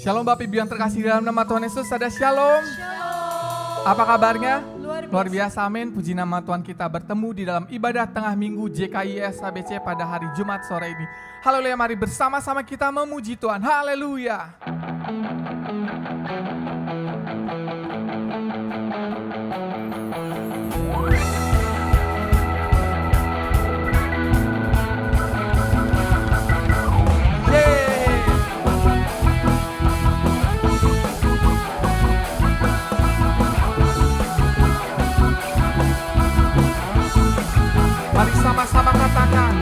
Shalom Bapak Ibu yang terkasih dalam nama Tuhan Yesus, ada shalom. Apa kabarnya? Luar biasa, amin. Puji nama Tuhan, kita bertemu di dalam ibadah tengah minggu JKIS ABC pada hari Jumat sore ini. Haleluya, mari bersama-sama kita memuji Tuhan. Haleluya. Mari sama-sama katakan,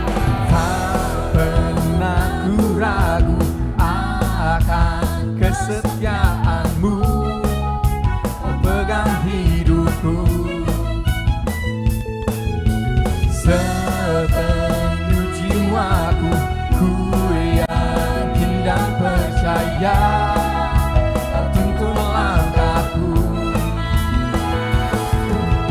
tak pernah ku ragu akan kesetiaan-Mu, oh pegang hidupku sepenuh jiwaku, ku yakin dan percaya Kau tuntun langkahku.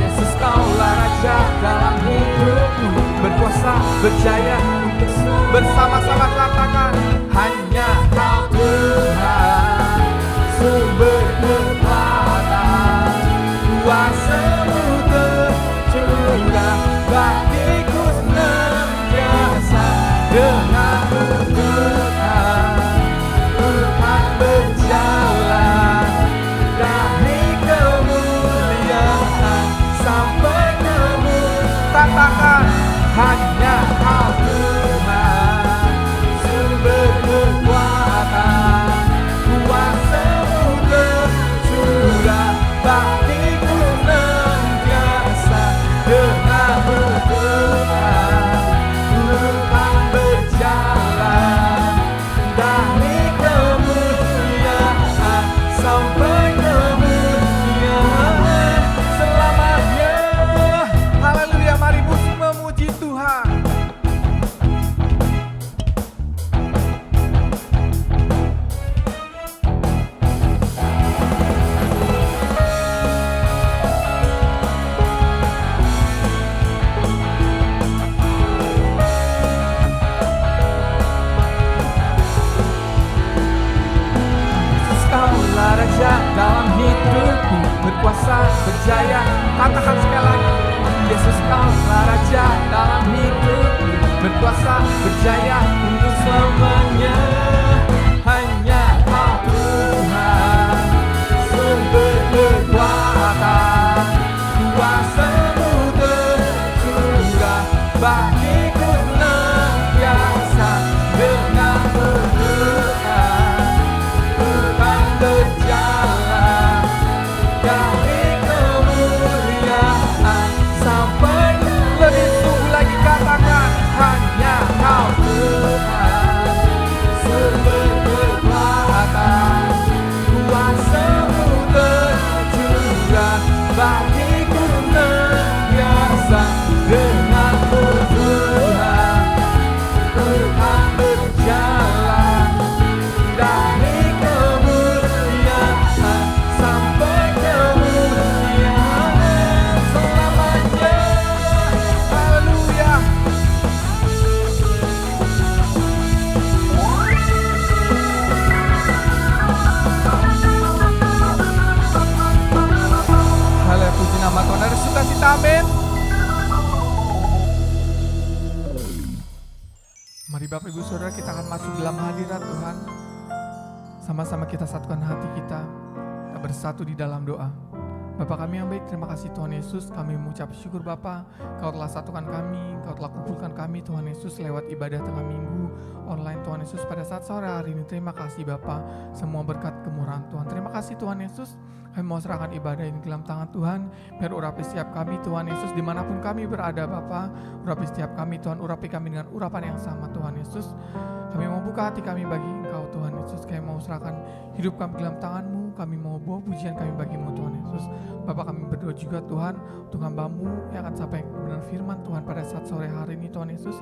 Yesus, Kaulah Raja dalam hidupku, berkuasa, berjaya untuk bersama-sama katakan, hanya Kau Tuhan, sumber kekuatan, kuasa-Mu tercurah bagiku senantiasa. Denganmu Tuhan, ku kan berjalan dari kemuliaan sampai katakan, hanya Kau Tuhan, sumber kekuatan, kuasa-Mu tercurah bagiku senantiasa. Denganmu Tuhan, ku kan berjalan dari kemuliaan sampai kemuliaan selamanya. Haleluya, mari musik memuji Tuhan. Yesus, Kaulah Raja dalam hidupku, berkuasa, berjaya. Katakan sekali lagi, Yesus, Kaulah Raja dalam hidupku, berkuasa, berjaya untuk selamanya. Hanya Kau Tuhan, sumber kekuatan, kuasa-Mu tercurah bagiku senantiasa. Denganmu Tuhan, ku kan berjalan dari kemuliaan sampai lebih sungguh lagi. Katakan, hanya Kau Tuhan, sumber kekuatan, kuasa-Mu tercurah bagiku senantiasa. Denganmu Tuhan, ku kan berjalan dari kemuliaan sampai kemuliaan selamanya. Haleluya. Haleluya, puji nama Tuhan. Ada sukacita, amin. Mari Bapak Ibu Saudara, kita akan masuk dalam hadirat Tuhan. Sama-sama kita satukan hati kita bersatu di dalam doa. Bapa kami yang baik, terima kasih Tuhan Yesus. Kami mengucap syukur Bapa, Kau telah satukan kami, Kau telah kumpulkan kami Tuhan Yesus lewat ibadah tengah minggu online Tuhan Yesus pada saat sore hari ini. Terima kasih Bapa, semua berkat kemurahan Tuhan. Terima kasih Tuhan Yesus. Kami mau serahkan ibadah ini ke dalam tangan Tuhan. Biar urapi setiap kami Tuhan Yesus, dimanapun kami berada Bapa. Urapi setiap kami Tuhan, urapi kami dengan urapan yang sama Tuhan Yesus. Kami mau buka hati kami bagi Engkau Tuhan Yesus. Kami mau serahkan hidup kami ke dalam tangan-Mu. Kami mau bawa pujian kami bagi-Mu Tuhan Yesus. Bapak, kami berdoa juga Tuhan untuk hamba-Mu yang akan sampai kebenaran firman Tuhan pada saat sore hari ini Tuhan Yesus.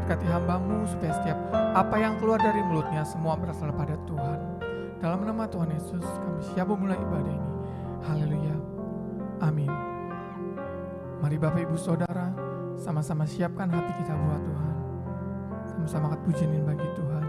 Berkati hamba-Mu supaya setiap apa yang keluar dari mulutnya semua berasal pada Tuhan. Dalam nama Tuhan Yesus kami siap memulai ibadah ini. Haleluya. Amin. Mari Bapak Ibu Saudara sama-sama siapkan hati kita buat Tuhan. Sama-sama angkat pujian bagi Tuhan.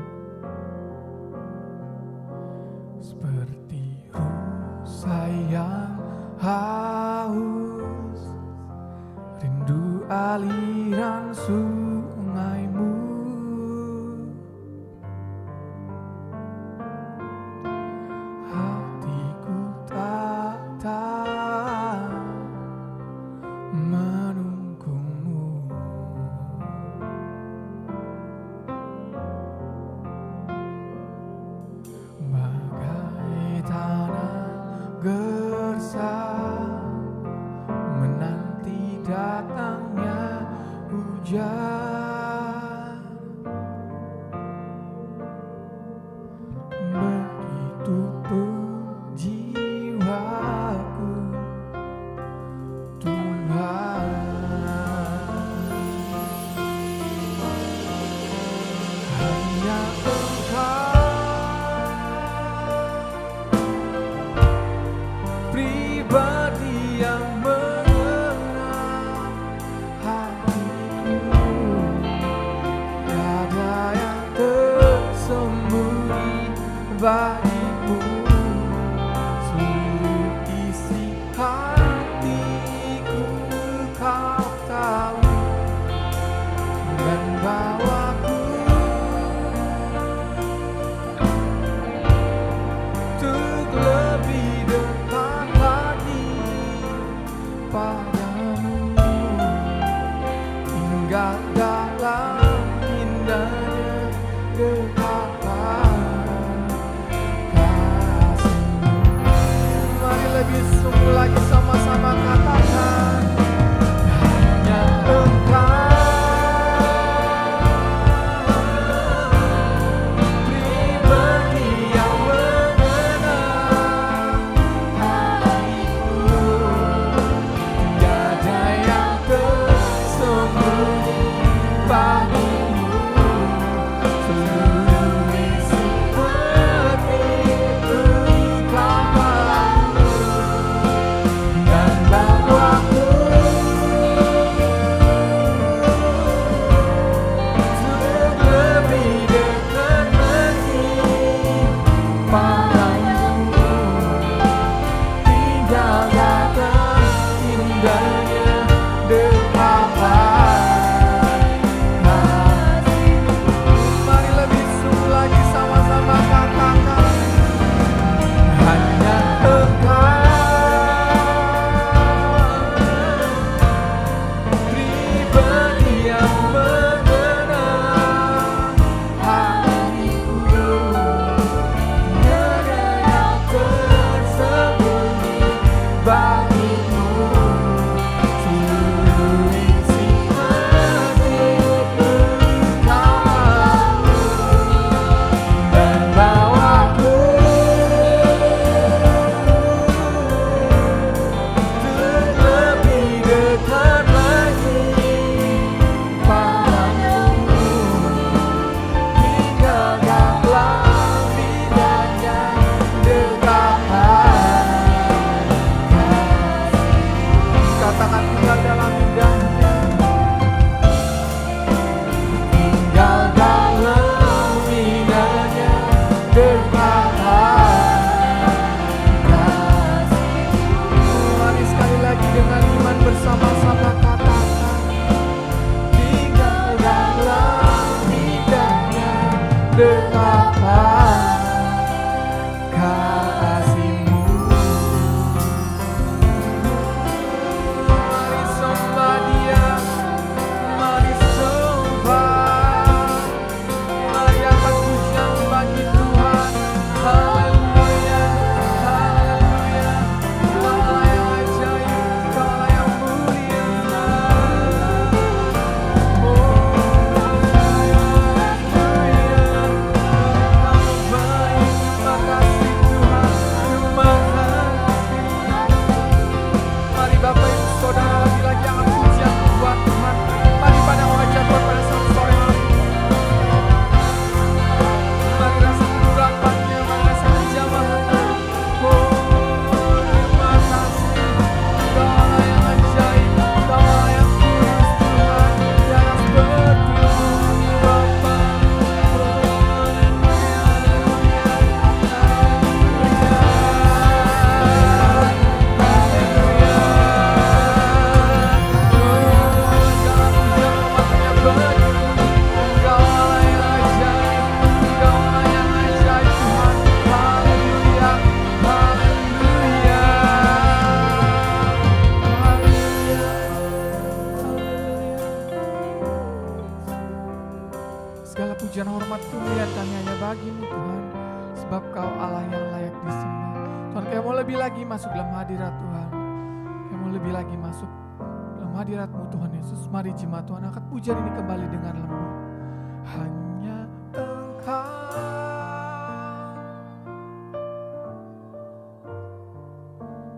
Mari sekali lagi dengan iman bersama-sama katakan, tinggal dalam indahnya dekapan kasih-Mu. Mari sembah Dia, mari sembah, mari angkat pujian bagi Tuhan. Haleluya, haleluya. Kaulah yang ajaib, Kaulah yang mulia. Mari Bapak Ibu Saudara lagi-lagi angkat pujian buat Tuhan. Mari pandang wajah Tuhan pada saat sore hari. Mari rasakan urapannya, mari rasakan jamahannya. Terima kasih. Kaulah yang ajaib, Kaulah yang kudus Tuhan. Tiada seperti-Mu Bapa. Segala pujian hormat kemuliaan kami hanya bagi-Mu Tuhan, sebab Kau Allah yang layak disembah. Tuhan, Kau mau lebih lagi masuk dalam hadirat Tuhan. Kau mau lebih lagi masuk dalam hadirat-Mu Tuhan Yesus. Mari jemaat Tuhan angkat pujian ini kembali dengan lembut. Hanya Engkau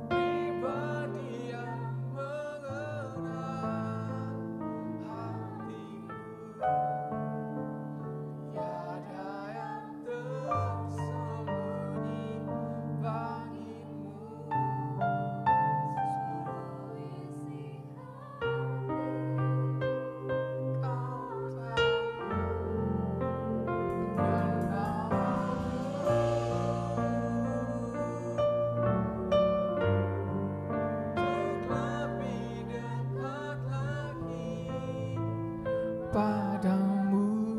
pribadi yang mengenal hatiku. Tiada yang tersembunyi bagi-Mu. Padamu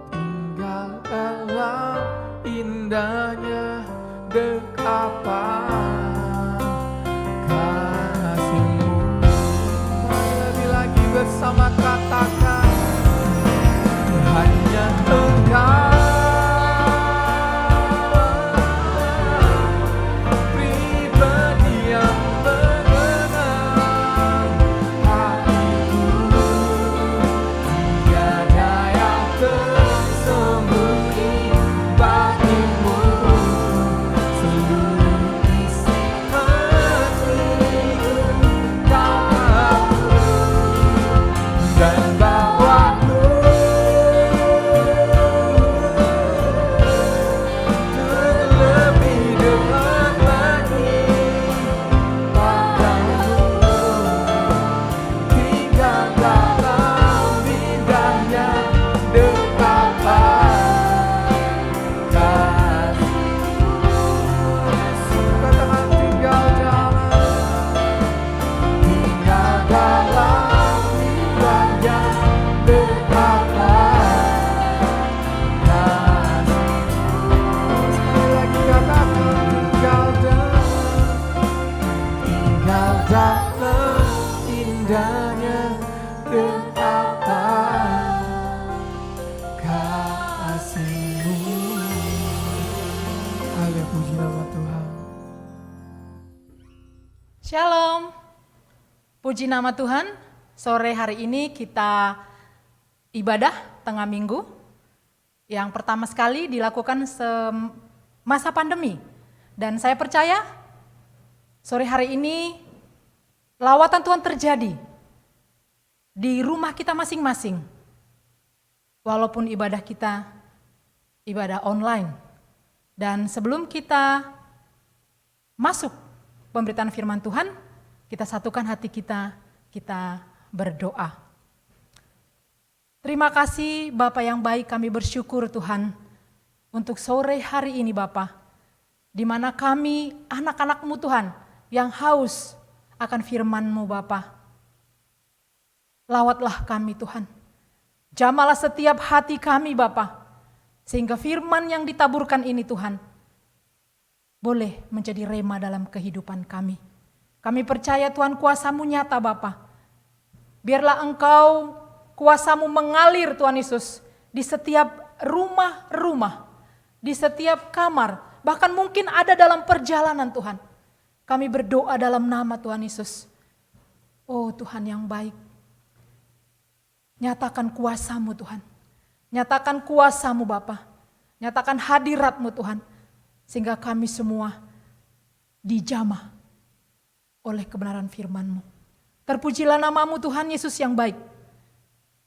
tinggal dalam indahnya dekapan kasih-Mu. Mari lebih lagi bersama katakan, hanya Engkau pribadi yang mengenal hatiku. Tiada yang tersembunyi bagi-Mu. Seluruh isi hatiku Kau tahu dan bawaku Shalom, puji nama Tuhan. Sore hari ini kita ibadah tengah minggu yang pertama sekali dilakukan semasa pandemi. Dan saya percaya sore hari ini lawatan Tuhan terjadi di rumah kita masing-masing. Walaupun ibadah kita ibadah online. Dan sebelum kita masuk pemberitaan firman Tuhan, kita satukan hati kita berdoa. Terima kasih Bapa yang baik, kami bersyukur Tuhan. untuk sore hari ini Bapa, di mana kami anak-anak-Mu Tuhan yang haus akan firman-Mu Bapa. Lawatlah kami Tuhan, jamalah setiap hati kami Bapa, sehingga firman yang ditaburkan ini Tuhan, boleh menjadi rema dalam kehidupan kami. Kami percaya Tuhan kuasa-Mu nyata Bapa. Biarlah Engkau kuasa-Mu mengalir Tuhan Yesus di setiap rumah-rumah, di setiap kamar, bahkan mungkin ada dalam perjalanan Tuhan. Kami berdoa dalam nama Tuhan Yesus. Oh Tuhan yang baik, nyatakan kuasa-Mu Tuhan. Nyatakan kuasa-Mu Bapa. Nyatakan hadirat-Mu Tuhan. Sehingga kami semua dijamah oleh kebenaran firman-Mu. Terpujilah nama-Mu Tuhan Yesus yang baik.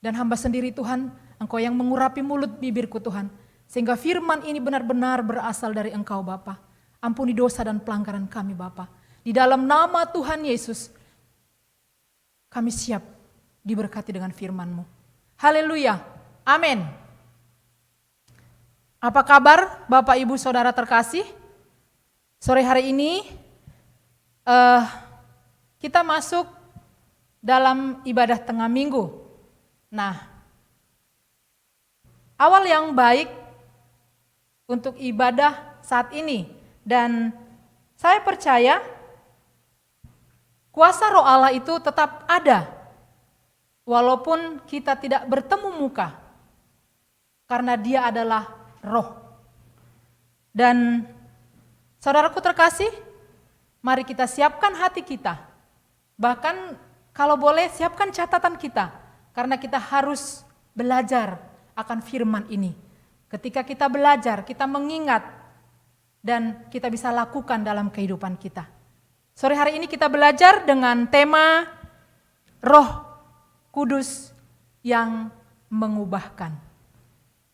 Dan hamba sendiri Tuhan, Engkau yang mengurapi mulut bibirku Tuhan. Sehingga firman ini benar-benar berasal dari Engkau Bapa. Ampuni dosa dan pelanggaran kami Bapa. Di dalam nama Tuhan Yesus, kami siap diberkati dengan firman-Mu. Haleluya, amin. Apa kabar Bapak Ibu Saudara terkasih? Sore hari ini kita masuk dalam ibadah tengah minggu. Nah, awal yang baik untuk ibadah saat ini. Dan saya percaya kuasa Roh Allah itu tetap ada. Walaupun kita tidak bertemu muka. Karena Dia adalah Roh. Dan saudaraku terkasih, mari kita siapkan hati kita. Bahkan kalau boleh siapkan catatan kita, karena kita harus belajar akan firman ini. Ketika kita belajar, kita mengingat, dan kita bisa lakukan dalam kehidupan kita. Sore hari ini kita belajar dengan tema Roh Kudus yang mengubahkan.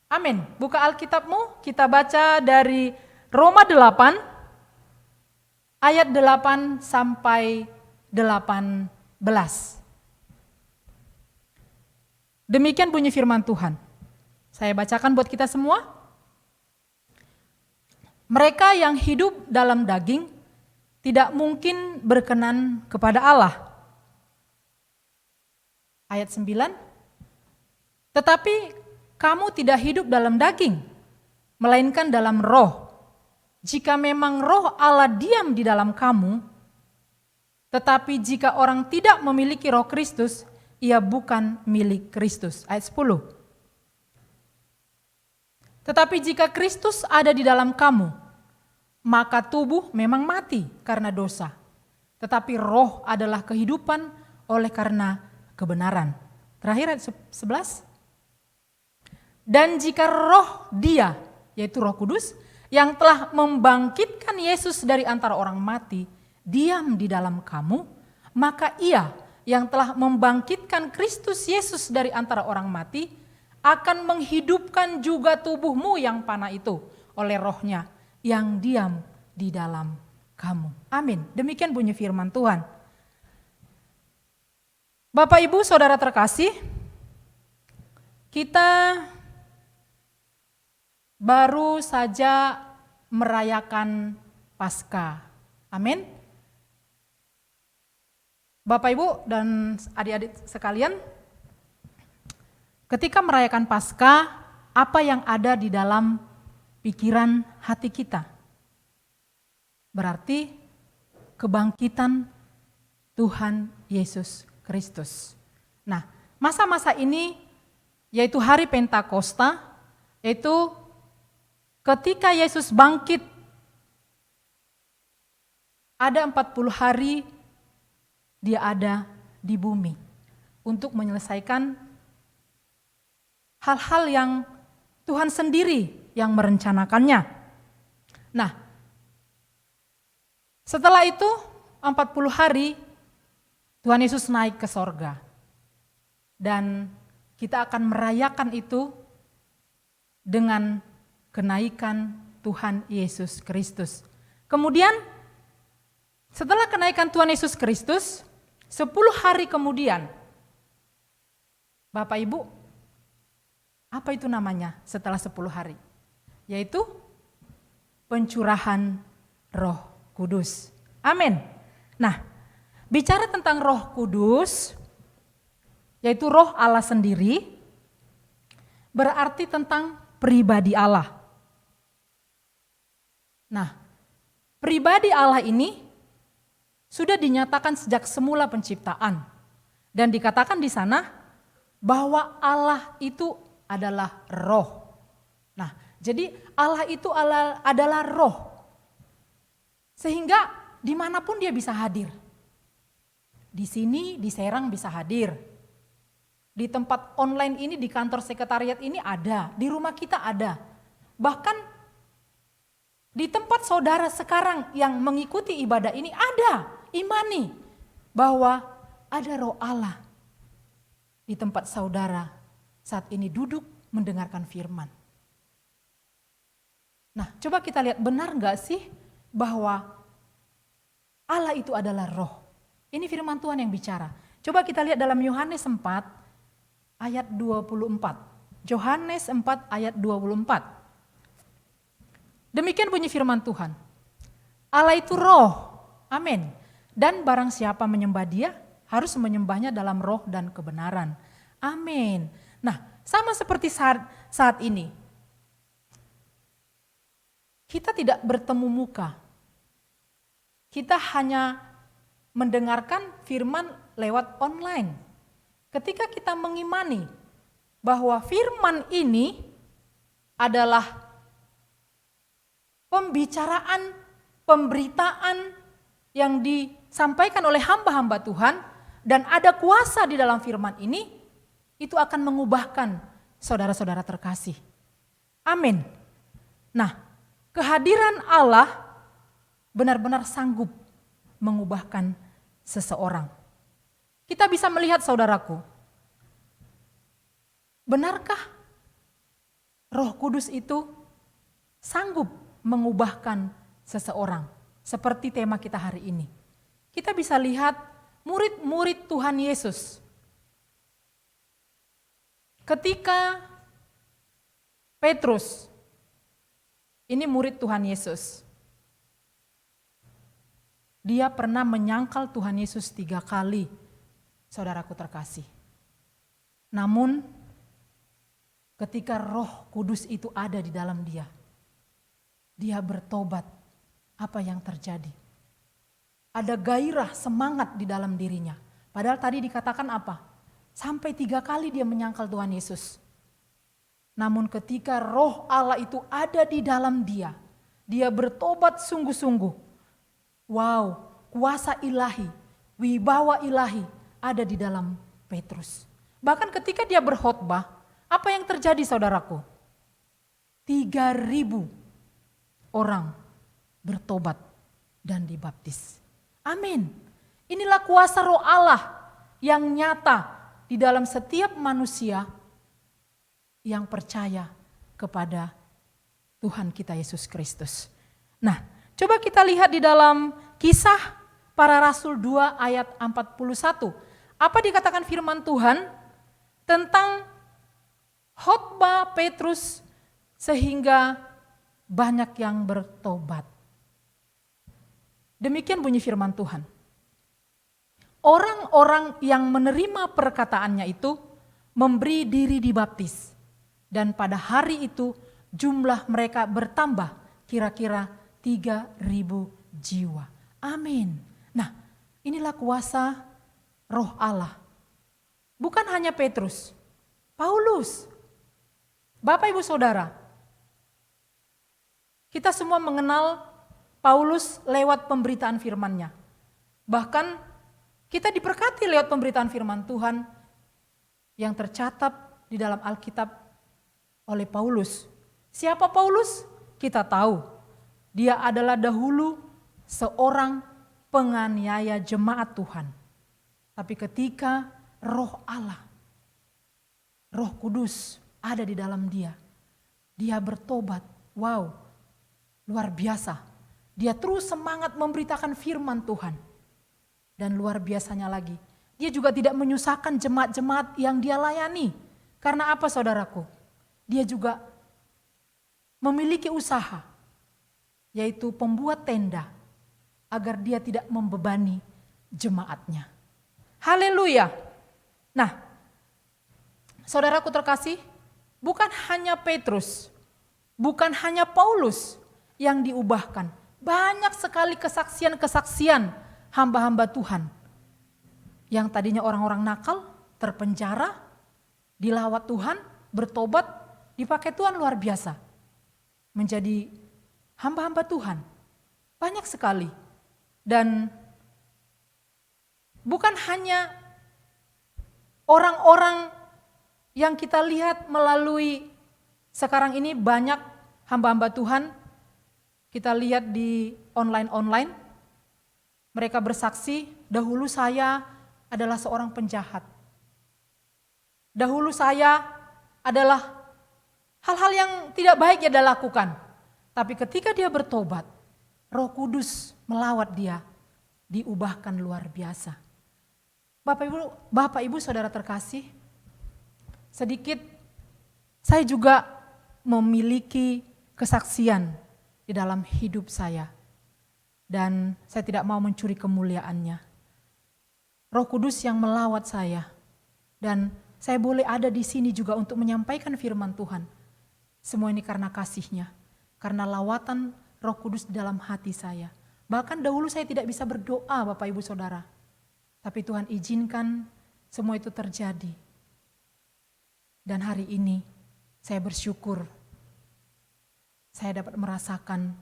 Amin. Buka Alkitabmu, kita baca dari Roma 8, ayat 8 sampai 18. Demikian bunyi firman Tuhan. Saya bacakan buat kita semua. Mereka yang hidup dalam daging tidak mungkin berkenan kepada Allah. Ayat 9. Tetapi kamu tidak hidup dalam daging, melainkan dalam roh. Jika memang roh Allah diam di dalam kamu, tetapi jika orang tidak memiliki roh Kristus, ia bukan milik Kristus. Ayat 10. Tetapi jika Kristus ada di dalam kamu, maka tubuh memang mati karena dosa. Tetapi roh adalah kehidupan oleh karena kebenaran. Terakhir ayat 11. Dan jika roh Dia, yaitu Roh Kudus, yang telah membangkitkan Yesus dari antara orang mati, diam di dalam kamu, maka Ia yang telah membangkitkan Kristus Yesus dari antara orang mati akan menghidupkan juga tubuhmu yang panah itu oleh Roh-Nya yang diam di dalam kamu. Amin. Demikian bunyi firman Tuhan. Bapak Ibu Saudara terkasih, kita baru saja merayakan Paskah. Amin. Bapak Ibu dan adik-adik sekalian, ketika merayakan Paskah, apa yang ada di dalam pikiran hati kita? Berarti kebangkitan Tuhan Yesus Kristus. Nah, masa-masa ini yaitu hari Pentakosta, yaitu ketika Yesus bangkit, ada 40 hari Dia ada di bumi untuk menyelesaikan hal-hal yang Tuhan sendiri yang merencanakannya. Nah, setelah itu 40 hari Tuhan Yesus naik ke sorga. Dan kita akan merayakan itu dengan kenaikan Tuhan Yesus Kristus. Kemudian setelah kenaikan Tuhan Yesus Kristus, 10 hari kemudian, Bapak Ibu, apa itu namanya setelah 10 hari? yaitu pencurahan Roh Kudus. Amin. Nah, bicara tentang Roh Kudus, yaitu Roh Allah sendiri, berarti tentang pribadi Allah. Nah, pribadi Allah ini sudah dinyatakan sejak semula penciptaan. Dan dikatakan di sana bahwa Allah itu adalah roh. Nah, jadi Allah itu adalah roh. Sehingga dimanapun dia bisa hadir. Di sini, di Serang bisa hadir. Di tempat online ini, di kantor sekretariat ini ada. Di rumah kita ada. Bahkan di tempat saudara sekarang yang mengikuti ibadah ini ada, imani bahwa ada roh Allah di tempat saudara saat ini duduk mendengarkan firman. Nah, coba kita lihat, benar gak sih bahwa Allah itu adalah roh? Ini firman Tuhan yang bicara. Coba kita lihat dalam Yohanes 4 ayat 24. Yohanes 4 ayat 24. Demikian bunyi firman Tuhan. Allah itu roh. Amin. Dan barang siapa menyembah dia, harus menyembahnya dalam roh dan kebenaran. Amin. Nah, sama seperti saat ini. Kita tidak bertemu muka. Kita hanya mendengarkan firman lewat online. Ketika kita mengimani bahwa firman ini adalah pembicaraan, pemberitaan yang disampaikan oleh hamba-hamba Tuhan dan ada kuasa di dalam firman ini, itu akan mengubahkan saudara-saudara terkasih. Amin. Nah, kehadiran Allah benar-benar sanggup mengubahkan seseorang. Kita bisa melihat, saudaraku, benarkah Roh Kudus itu sanggup mengubahkan seseorang? Seperti tema kita hari ini. Kita bisa lihat murid-murid Tuhan Yesus. Ketika Petrus, ini murid Tuhan Yesus. Dia pernah menyangkal Tuhan Yesus 3 kali, saudaraku terkasih. Namun ketika Roh Kudus itu ada di dalam dia bertobat. Apa yang terjadi? Ada gairah, semangat di dalam dirinya. Padahal tadi dikatakan apa? Sampai 3 kali dia menyangkal Tuhan Yesus. Namun ketika roh Allah itu ada di dalam dia bertobat sungguh-sungguh. Wow, kuasa ilahi, wibawa ilahi ada di dalam Petrus. Bahkan ketika dia berkhotbah, apa yang terjadi, saudaraku? 3.000 orang bertobat dan dibaptis. Amin. Inilah kuasa roh Allah yang nyata di dalam setiap manusia yang percaya kepada Tuhan kita Yesus Kristus. Nah, coba kita lihat di dalam Kisah Para Rasul 2 ayat 41. Apa dikatakan firman Tuhan tentang khotbah Petrus sehingga banyak yang bertobat. Demikian bunyi firman Tuhan. Orang-orang yang menerima perkataannya itu memberi diri dibaptis. Dan pada hari itu jumlah mereka bertambah kira-kira 3.000 jiwa. Amin. Nah, inilah kuasa roh Allah. Bukan hanya Petrus, Paulus. Bapak Ibu Saudara, kita semua mengenal Paulus lewat pemberitaan firman-Nya. Bahkan kita diberkati lewat pemberitaan firman Tuhan yang tercatat di dalam Alkitab oleh Paulus. Siapa Paulus? Kita tahu. Dia adalah dahulu seorang penganiaya jemaat Tuhan. Tapi ketika roh Allah, Roh Kudus ada di dalam dia bertobat. Wow. Luar biasa. Dia terus semangat memberitakan firman Tuhan. Dan luar biasanya lagi, dia juga tidak menyusahkan jemaat-jemaat yang dia layani. Karena apa, saudaraku? Dia juga memiliki usaha, yaitu pembuat tenda, agar dia tidak membebani jemaatnya. Haleluya. Nah, saudaraku terkasih, bukan hanya Petrus, bukan hanya Paulus yang diubahkan. Banyak sekali kesaksian-kesaksian hamba-hamba Tuhan yang tadinya orang-orang nakal, terpenjara, dilawat Tuhan, bertobat, dipakai Tuhan luar biasa. Menjadi hamba-hamba Tuhan. Banyak sekali. Dan bukan hanya orang-orang yang kita lihat melalui sekarang ini banyak hamba-hamba Tuhan, kita lihat di online-online, mereka bersaksi, dahulu saya adalah seorang penjahat. Dahulu saya adalah hal-hal yang tidak baik yang dia lakukan. Tapi ketika dia bertobat, Roh Kudus melawat dia, diubahkan luar biasa. Bapak Ibu Saudara terkasih, sedikit saya juga memiliki kesaksian di dalam hidup saya. Dan saya tidak mau mencuri kemuliaannya. Roh Kudus yang melawat saya. Dan saya boleh ada di sini juga untuk menyampaikan firman Tuhan. Semua ini karena kasih-Nya. Karena lawatan Roh Kudus di dalam hati saya. Bahkan dahulu saya tidak bisa berdoa Bapak Ibu Saudara. Tapi Tuhan izinkan semua itu terjadi. Dan hari ini saya bersyukur. Saya dapat merasakan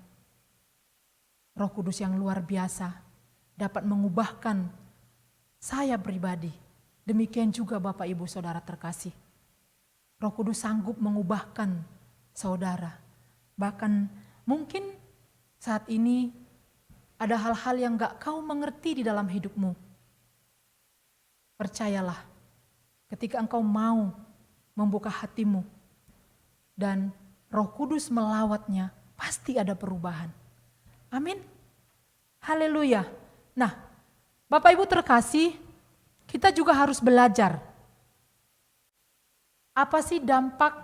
Roh Kudus yang luar biasa. Dapat mengubahkan saya pribadi. Demikian juga Bapak Ibu Saudara terkasih. Roh Kudus sanggup mengubahkan saudara. Bahkan mungkin saat ini ada hal-hal yang gak kau mengerti di dalam hidupmu. Percayalah, ketika engkau mau membuka hatimu dan Roh Kudus melawatnya, pasti ada perubahan. Amin. Haleluya. Nah, Bapak Ibu terkasih, kita juga harus belajar. Apa sih dampak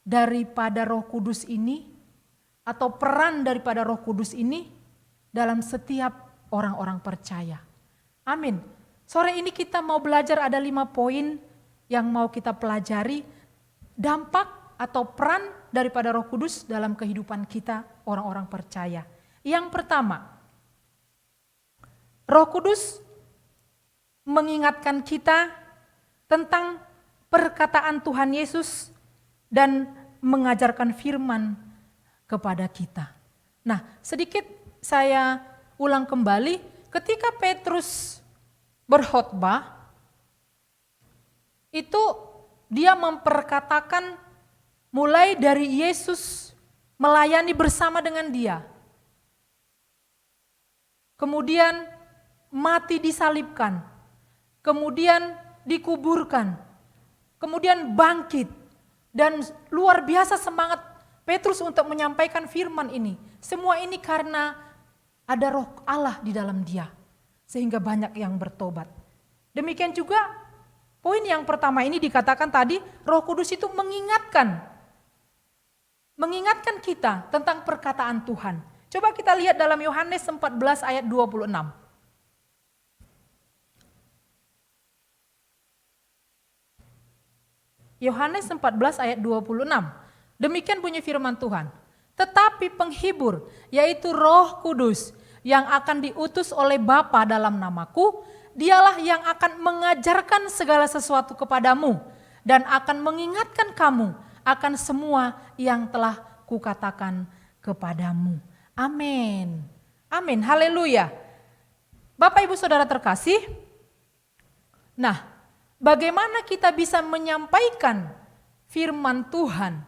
daripada Roh Kudus ini atau peran daripada Roh Kudus ini dalam setiap orang-orang percaya. Amin. Sore ini kita mau belajar ada 5 poin yang mau kita pelajari dampak atau peran daripada Roh Kudus dalam kehidupan kita orang-orang percaya. Yang pertama, Roh Kudus mengingatkan kita tentang perkataan Tuhan Yesus dan mengajarkan firman kepada kita. Nah, sedikit saya ulang kembali, ketika Petrus berkhotbah, itu dia memperkatakan mulai dari Yesus melayani bersama dengan dia. Kemudian mati disalibkan, kemudian dikuburkan, kemudian bangkit. Dan luar biasa semangat Petrus untuk menyampaikan firman ini. Semua ini karena ada Roh Allah di dalam dia. Sehingga banyak yang bertobat. Demikian juga poin yang pertama ini dikatakan tadi, Roh Kudus itu mengingatkan kita tentang perkataan Tuhan. Coba kita lihat dalam Yohanes 14 ayat 26. Yohanes 14 ayat 26. Demikian bunyi firman Tuhan. Tetapi penghibur, yaitu Roh Kudus yang akan diutus oleh Bapa dalam namaku, dialah yang akan mengajarkan segala sesuatu kepadamu dan akan mengingatkan kamu akan semua yang telah kukatakan kepadamu. Amin. Amin. Haleluya. Bapak Ibu Saudara terkasih, nah, bagaimana kita bisa menyampaikan firman Tuhan?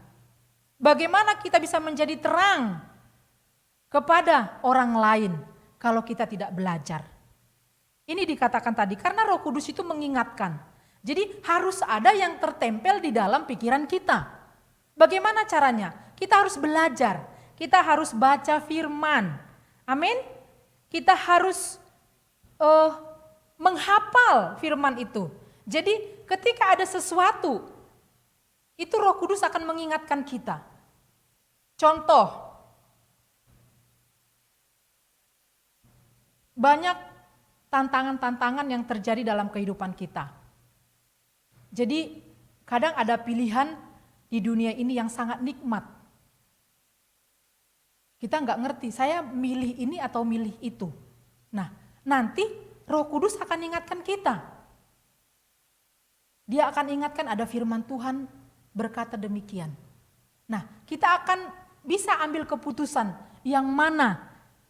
Bagaimana kita bisa menjadi terang kepada orang lain kalau kita tidak belajar? Ini dikatakan tadi karena Roh Kudus itu mengingatkan. Jadi harus ada yang tertempel di dalam pikiran kita. Bagaimana caranya? Kita harus belajar. Kita harus baca firman. Amin. Kita harus menghafal firman itu. Jadi ketika ada sesuatu, itu Roh Kudus akan mengingatkan kita. Contoh, banyak tantangan-tantangan yang terjadi dalam kehidupan kita. Jadi kadang ada pilihan di dunia ini yang sangat nikmat. Kita nggak ngerti, saya milih ini atau milih itu. Nah, nanti Roh Kudus akan ingatkan kita. Dia akan ingatkan ada firman Tuhan berkata demikian. Nah, kita akan bisa ambil keputusan yang mana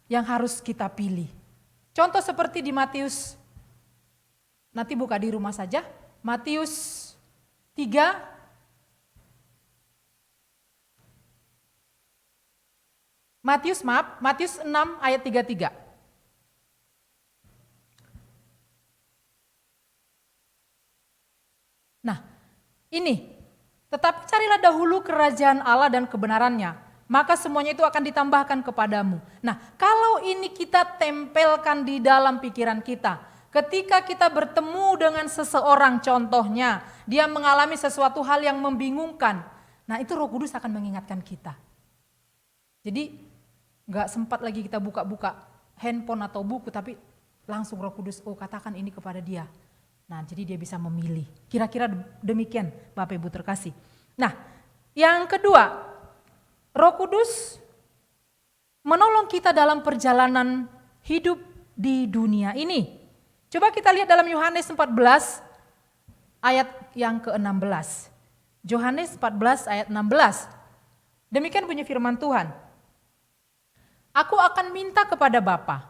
yang harus kita pilih. Contoh seperti di Matius, nanti buka di rumah saja, Matius 3, Matius 6 ayat 33. Nah, ini, tetapi carilah dahulu kerajaan Allah dan kebenarannya, maka semuanya itu akan ditambahkan kepadamu. Nah, kalau ini kita tempelkan di dalam pikiran kita, ketika kita bertemu dengan seseorang contohnya, dia mengalami sesuatu hal yang membingungkan, nah itu Roh Kudus akan mengingatkan kita. Jadi gak sempat lagi kita buka-buka handphone atau buku, tapi langsung Roh Kudus, oh katakan ini kepada dia. Nah, jadi dia bisa memilih. Kira-kira demikian Bapak Ibu terkasih. Nah, yang kedua, Roh Kudus menolong kita dalam perjalanan hidup di dunia ini. Coba kita lihat dalam Yohanes 14 ayat yang ke-16. Yohanes 14 ayat 16. Demikian bunyi firman Tuhan. Aku akan minta kepada Bapa,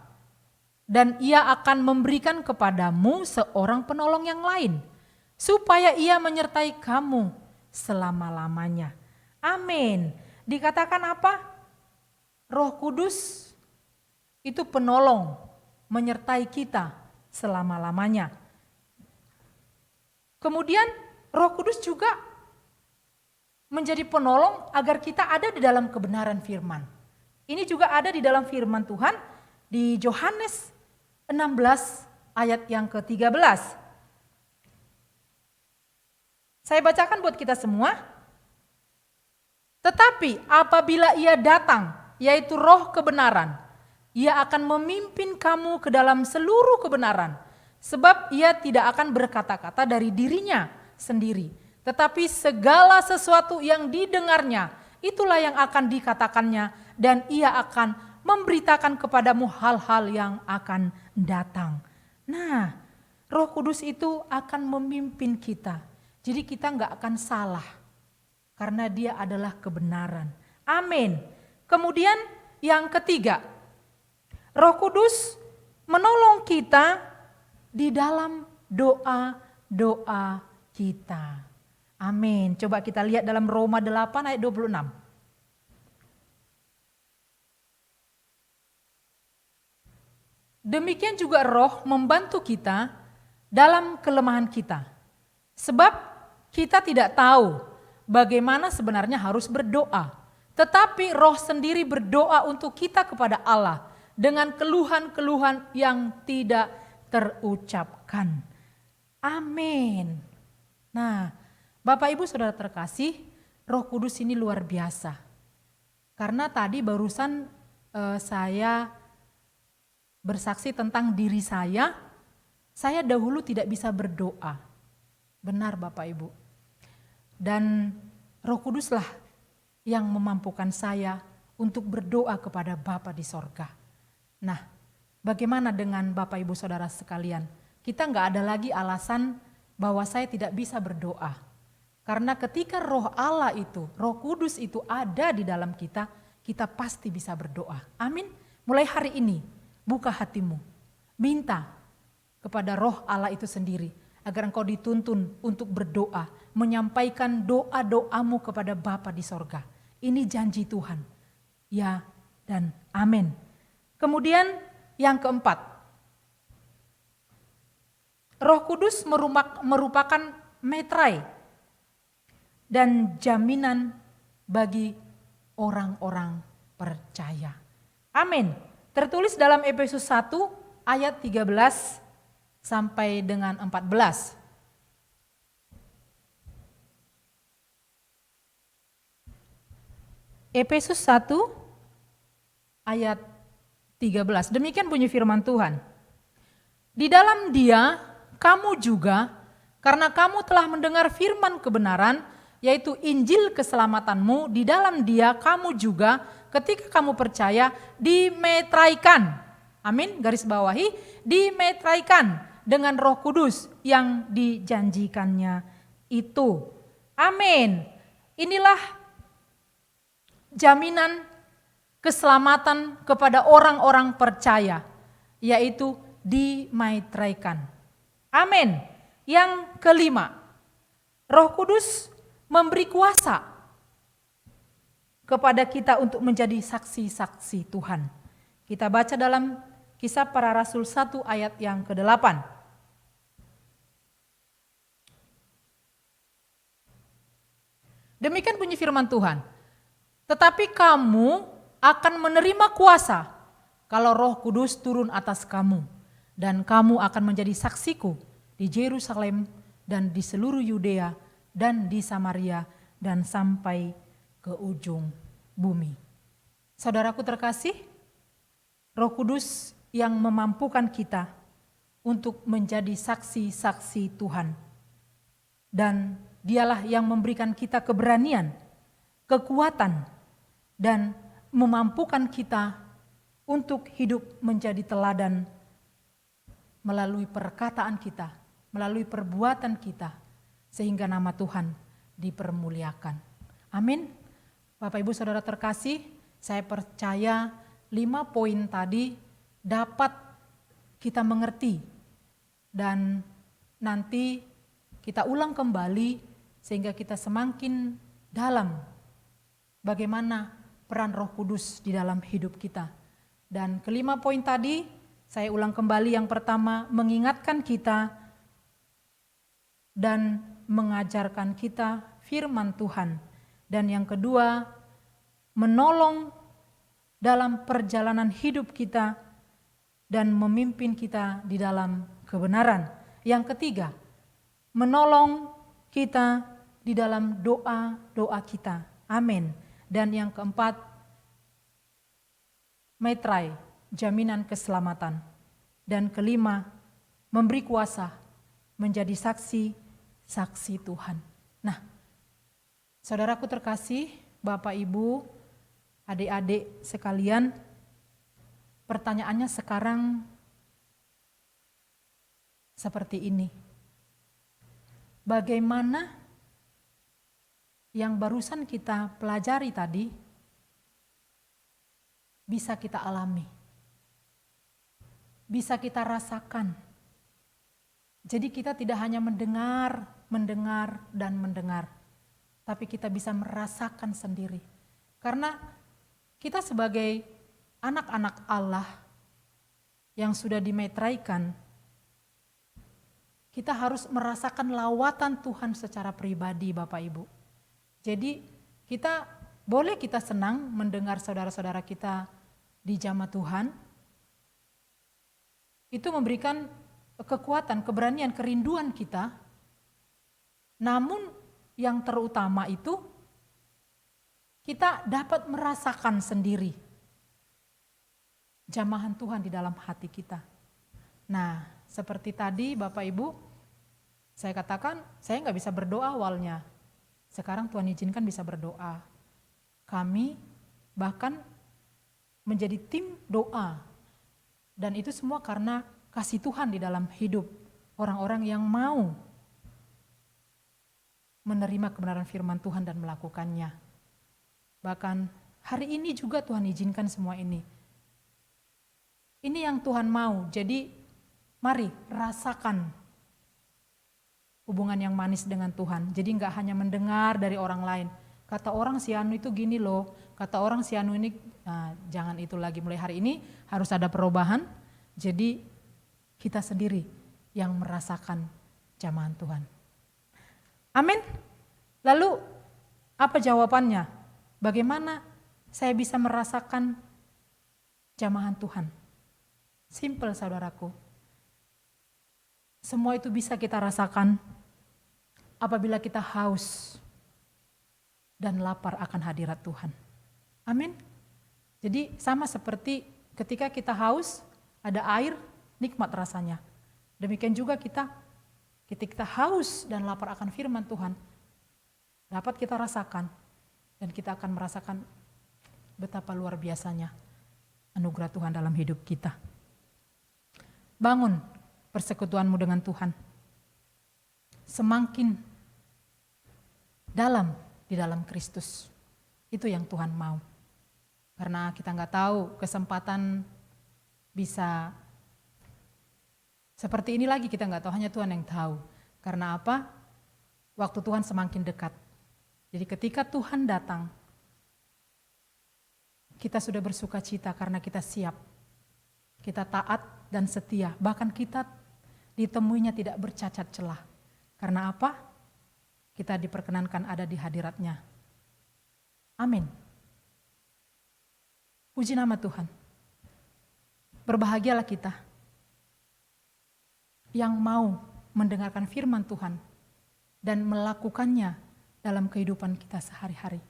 dan ia akan memberikan kepadamu seorang penolong yang lain, supaya ia menyertai kamu selama-lamanya. Amin. Dikatakan apa? Roh Kudus itu penolong menyertai kita selama-lamanya. Kemudian Roh Kudus juga menjadi penolong agar kita ada di dalam kebenaran firman. Ini juga ada di dalam firman Tuhan di Yohanes 16 ayat yang ke-13. Saya bacakan buat kita semua. Tetapi apabila ia datang, yaitu Roh kebenaran, ia akan memimpin kamu ke dalam seluruh kebenaran. Sebab ia tidak akan berkata-kata dari dirinya sendiri, tetapi segala sesuatu yang didengarnya, itulah yang akan dikatakannya, dan ia akan memberitakan kepadamu hal-hal yang akan datang. Nah, Roh Kudus itu akan memimpin kita. Jadi kita nggak akan salah, karena dia adalah kebenaran. Amin. Kemudian yang ketiga, Roh Kudus menolong kita di dalam doa-doa kita. Amin. Coba kita lihat dalam Roma 8 ayat 26. Demikian juga Roh membantu kita dalam kelemahan kita. Sebab kita tidak tahu bagaimana sebenarnya harus berdoa. Tetapi Roh sendiri berdoa untuk kita kepada Allah dengan keluhan-keluhan yang tidak terucapkan. Amin. Nah, Bapak Ibu Saudara terkasih, Roh Kudus ini luar biasa. Karena tadi barusan saya bersaksi tentang diri saya dahulu tidak bisa berdoa. Benar Bapak Ibu. Dan Roh Kuduslah yang memampukan saya untuk berdoa kepada Bapa di sorga. Nah, bagaimana dengan Bapak Ibu Saudara sekalian? Kita nggak ada lagi alasan bahwa saya tidak bisa berdoa. Karena ketika Roh Allah itu, Roh Kudus itu ada di dalam kita, kita pasti bisa berdoa. Amin. Mulai hari ini, buka hatimu, minta kepada Roh Allah itu sendiri agar engkau dituntun untuk berdoa, menyampaikan doa-doamu kepada Bapa di sorga. Ini janji Tuhan. Ya dan amin. Kemudian yang keempat, Roh Kudus merupakan metrai dan jaminan bagi orang-orang percaya. Amin. Tertulis dalam Efesus 1 ayat 13 sampai dengan 14. Efesus 1 ayat 13. Demikian bunyi firman Tuhan. Di dalam Dia kamu juga, karena kamu telah mendengar firman kebenaran, yaitu Injil keselamatanmu, di dalam Dia kamu juga ketika kamu percaya dimetraikan. Amin, garis bawahi, dimetraikan dengan Roh Kudus yang dijanjikannya itu. Amin. Inilah jaminan keselamatan kepada orang-orang percaya, yaitu dimaitraikan. Amin. Yang kelima, Roh Kudus memberi kuasa kepada kita untuk menjadi saksi-saksi Tuhan. Kita baca dalam Kisah Para Rasul 1 ayat yang ke-8. Demikian bunyi firman Tuhan. Tetapi kamu akan menerima kuasa kalau Roh Kudus turun atas kamu, dan kamu akan menjadi saksiku di Yerusalem dan di seluruh Yudea dan di Samaria dan sampai ke ujung bumi. Saudaraku terkasih, Roh Kudus yang memampukan kita untuk menjadi saksi-saksi Tuhan, dan Dialah yang memberikan kita keberanian, kekuatan, dan memampukan kita untuk hidup menjadi teladan melalui perkataan kita, melalui perbuatan kita, sehingga nama Tuhan dipermuliakan. Amin. Bapak Ibu Saudara terkasih, saya percaya 5 poin tadi dapat kita mengerti, dan nanti kita ulang kembali sehingga kita semakin dalam bagaimana peran Roh Kudus di dalam hidup kita. Dan kelima poin tadi, saya ulang kembali. Yang pertama, mengingatkan kita dan mengajarkan kita firman Tuhan. Dan yang kedua, menolong dalam perjalanan hidup kita dan memimpin kita di dalam kebenaran. Yang ketiga, menolong kita di dalam doa-doa kita. Amin. Dan yang keempat, metrai, jaminan keselamatan. Dan kelima, memberi kuasa menjadi saksi-saksi Tuhan. Nah, saudaraku terkasih, Bapak Ibu, adik-adik sekalian, pertanyaannya sekarang seperti ini. Bagaimana yang barusan kita pelajari tadi bisa kita alami, bisa kita rasakan. Jadi kita tidak hanya mendengar, tapi kita bisa merasakan sendiri. Karena kita sebagai anak-anak Allah yang sudah dimetraikan, kita harus merasakan lawatan Tuhan secara pribadi, Bapak Ibu. Jadi kita senang mendengar saudara-saudara kita di jamaah Tuhan. Itu memberikan kekuatan, keberanian, kerinduan kita. Namun yang terutama itu kita dapat merasakan sendiri jamahan Tuhan di dalam hati kita. Nah, seperti tadi Bapak Ibu, saya katakan saya nggak bisa berdoa awalnya. Sekarang Tuhan izinkan bisa berdoa. Kami bahkan menjadi tim doa. Dan itu semua karena kasih Tuhan di dalam hidup orang-orang yang mau menerima kebenaran firman Tuhan dan melakukannya. Bahkan hari ini juga Tuhan izinkan semua ini. Ini yang Tuhan mau, jadi mari rasakan hubungan yang manis dengan Tuhan. Jadi enggak hanya mendengar dari orang lain. Kata orang si Anu itu gini loh, kata orang si Anu ini, nah, jangan itu lagi. Mulai hari ini harus ada perubahan. Jadi kita sendiri yang merasakan jamahan Tuhan. Amin. Lalu apa jawabannya? Bagaimana saya bisa merasakan jamahan Tuhan? Simple saudaraku. Semua itu bisa kita rasakan apabila kita haus dan lapar akan hadirat Tuhan. Amin. Jadi sama seperti ketika kita haus, ada air, nikmat rasanya. Demikian juga kita, ketika kita haus dan lapar akan firman Tuhan, dapat kita rasakan, dan kita akan merasakan betapa luar biasanya anugerah Tuhan dalam hidup kita. Bangun persekutuanmu dengan Tuhan. Semakin dalam di dalam Kristus. Itu yang Tuhan mau. Karena kita nggak tahu kesempatan bisa seperti ini lagi, kita nggak tahu, hanya Tuhan yang tahu. Karena apa? Waktu Tuhan semakin dekat. Jadi ketika Tuhan datang, kita sudah bersuka cita karena kita siap. Kita taat dan setia. Bahkan kita ditemuinya tidak bercacat celah. Karena apa? Kita diperkenankan ada di hadirat-Nya. Amin. Puji nama Tuhan. Berbahagialah kita yang mau mendengarkan firman Tuhan dan melakukannya dalam kehidupan kita sehari-hari.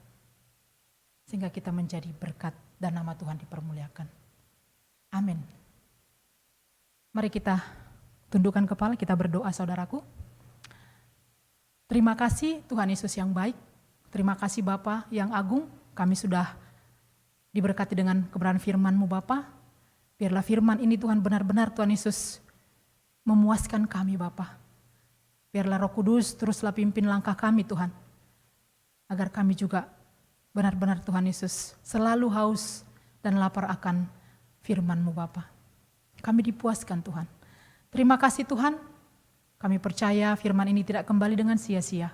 Sehingga kita menjadi berkat dan nama Tuhan dipermuliakan. Amin. Mari kita tundukkan kepala, kita berdoa saudaraku. Terima kasih Tuhan Yesus yang baik. Terima kasih Bapa yang agung. Kami sudah diberkati dengan kebenaran firman-Mu Bapa. Biarlah firman ini Tuhan benar-benar Tuhan Yesus memuaskan kami Bapa. Biarlah Roh Kudus teruslah pimpin langkah kami Tuhan. Agar kami juga benar-benar Tuhan Yesus selalu haus dan lapar akan firman-Mu Bapa. Kami dipuaskan Tuhan. Terima kasih Tuhan. Kami percaya firman ini tidak kembali dengan sia-sia.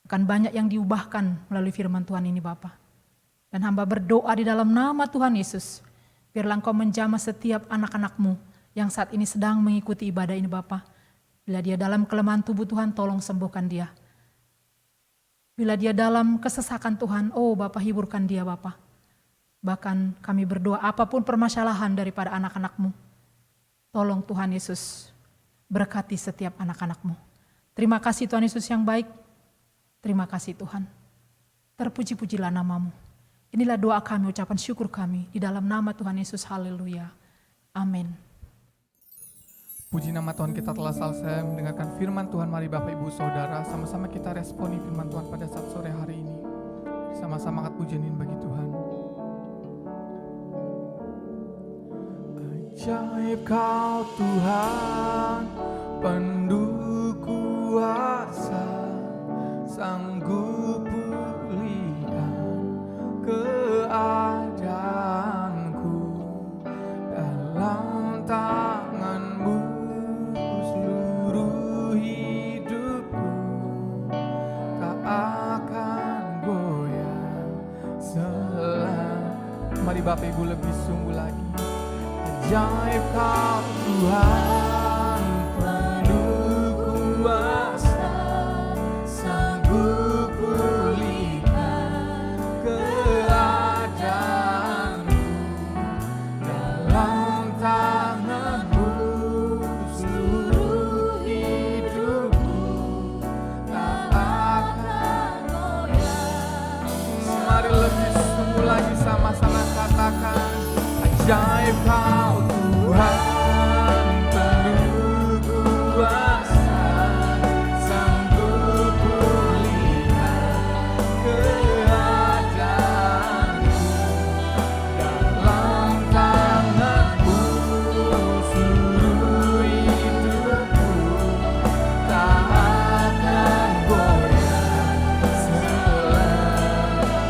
Akan banyak yang diubahkan melalui firman Tuhan ini Bapa. Dan hamba berdoa di dalam nama Tuhan Yesus. Biarlah Engkau menjamah setiap anak-anak-Mu yang saat ini sedang mengikuti ibadah ini Bapa. Bila dia dalam kelemahan tubuh Tuhan, tolong sembuhkan dia. Bila dia dalam kesesakan Tuhan, oh Bapa hiburkan dia Bapa. Bahkan kami berdoa apapun permasalahan daripada anak-anak-Mu. Tolong Tuhan Yesus berkati setiap anak-anak-Mu. Terima kasih Tuhan Yesus yang baik. Terima kasih Tuhan. Terpuji-pujilah nama-Mu. Inilah doa kami, ucapan syukur kami. Di dalam nama Tuhan Yesus, haleluya. Amin. Puji nama Tuhan, kita telah selesai mendengarkan firman Tuhan. Mari Bapak Ibu Saudara, sama-sama kita responi firman Tuhan pada saat sore hari ini. Sama-sama angkat pujian ini bagi Tuhan. Ajaib Kau Tuhan, penuh kuasa, sanggup pulihkan keadaanku. Dalam tangan-Mu seluruh hidupku tak akan goyah selama. Mari Bapak Ibu lebih sungguh lagi. Ajaib Kau Tuhan, penuh kuasa, sanggup pulihkan keadaanku. Dalam tangan-Mu seluruh hidupku tak akan goyah. Mari lebih sungguh lagi sama-sama katakan. Ajaib Kau Tuhan, penuh kuasa, sanggup pulihkan keadaanku. Dalam tangan-Mu seluruh hidupku tak akan goyah selama.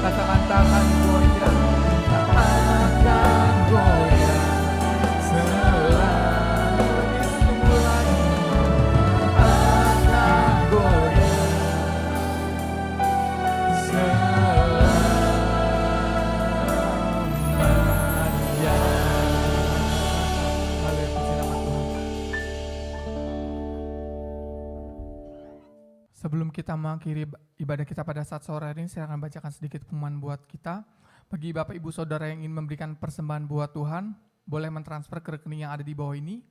Katakan tangan goyah, tak akan goyah selama. Sungguh lagi akan goyah selamanya. Haleluya, puji nama Tuhan. Sebelum kita mengakhiri ibadah kita pada saat sore hari ini, saya akan bacakan sedikit pengumuman buat kita. Bagi Bapak Ibu Saudara yang ingin memberikan persembahan buat Tuhan, boleh mentransfer ke rekening yang ada di bawah ini.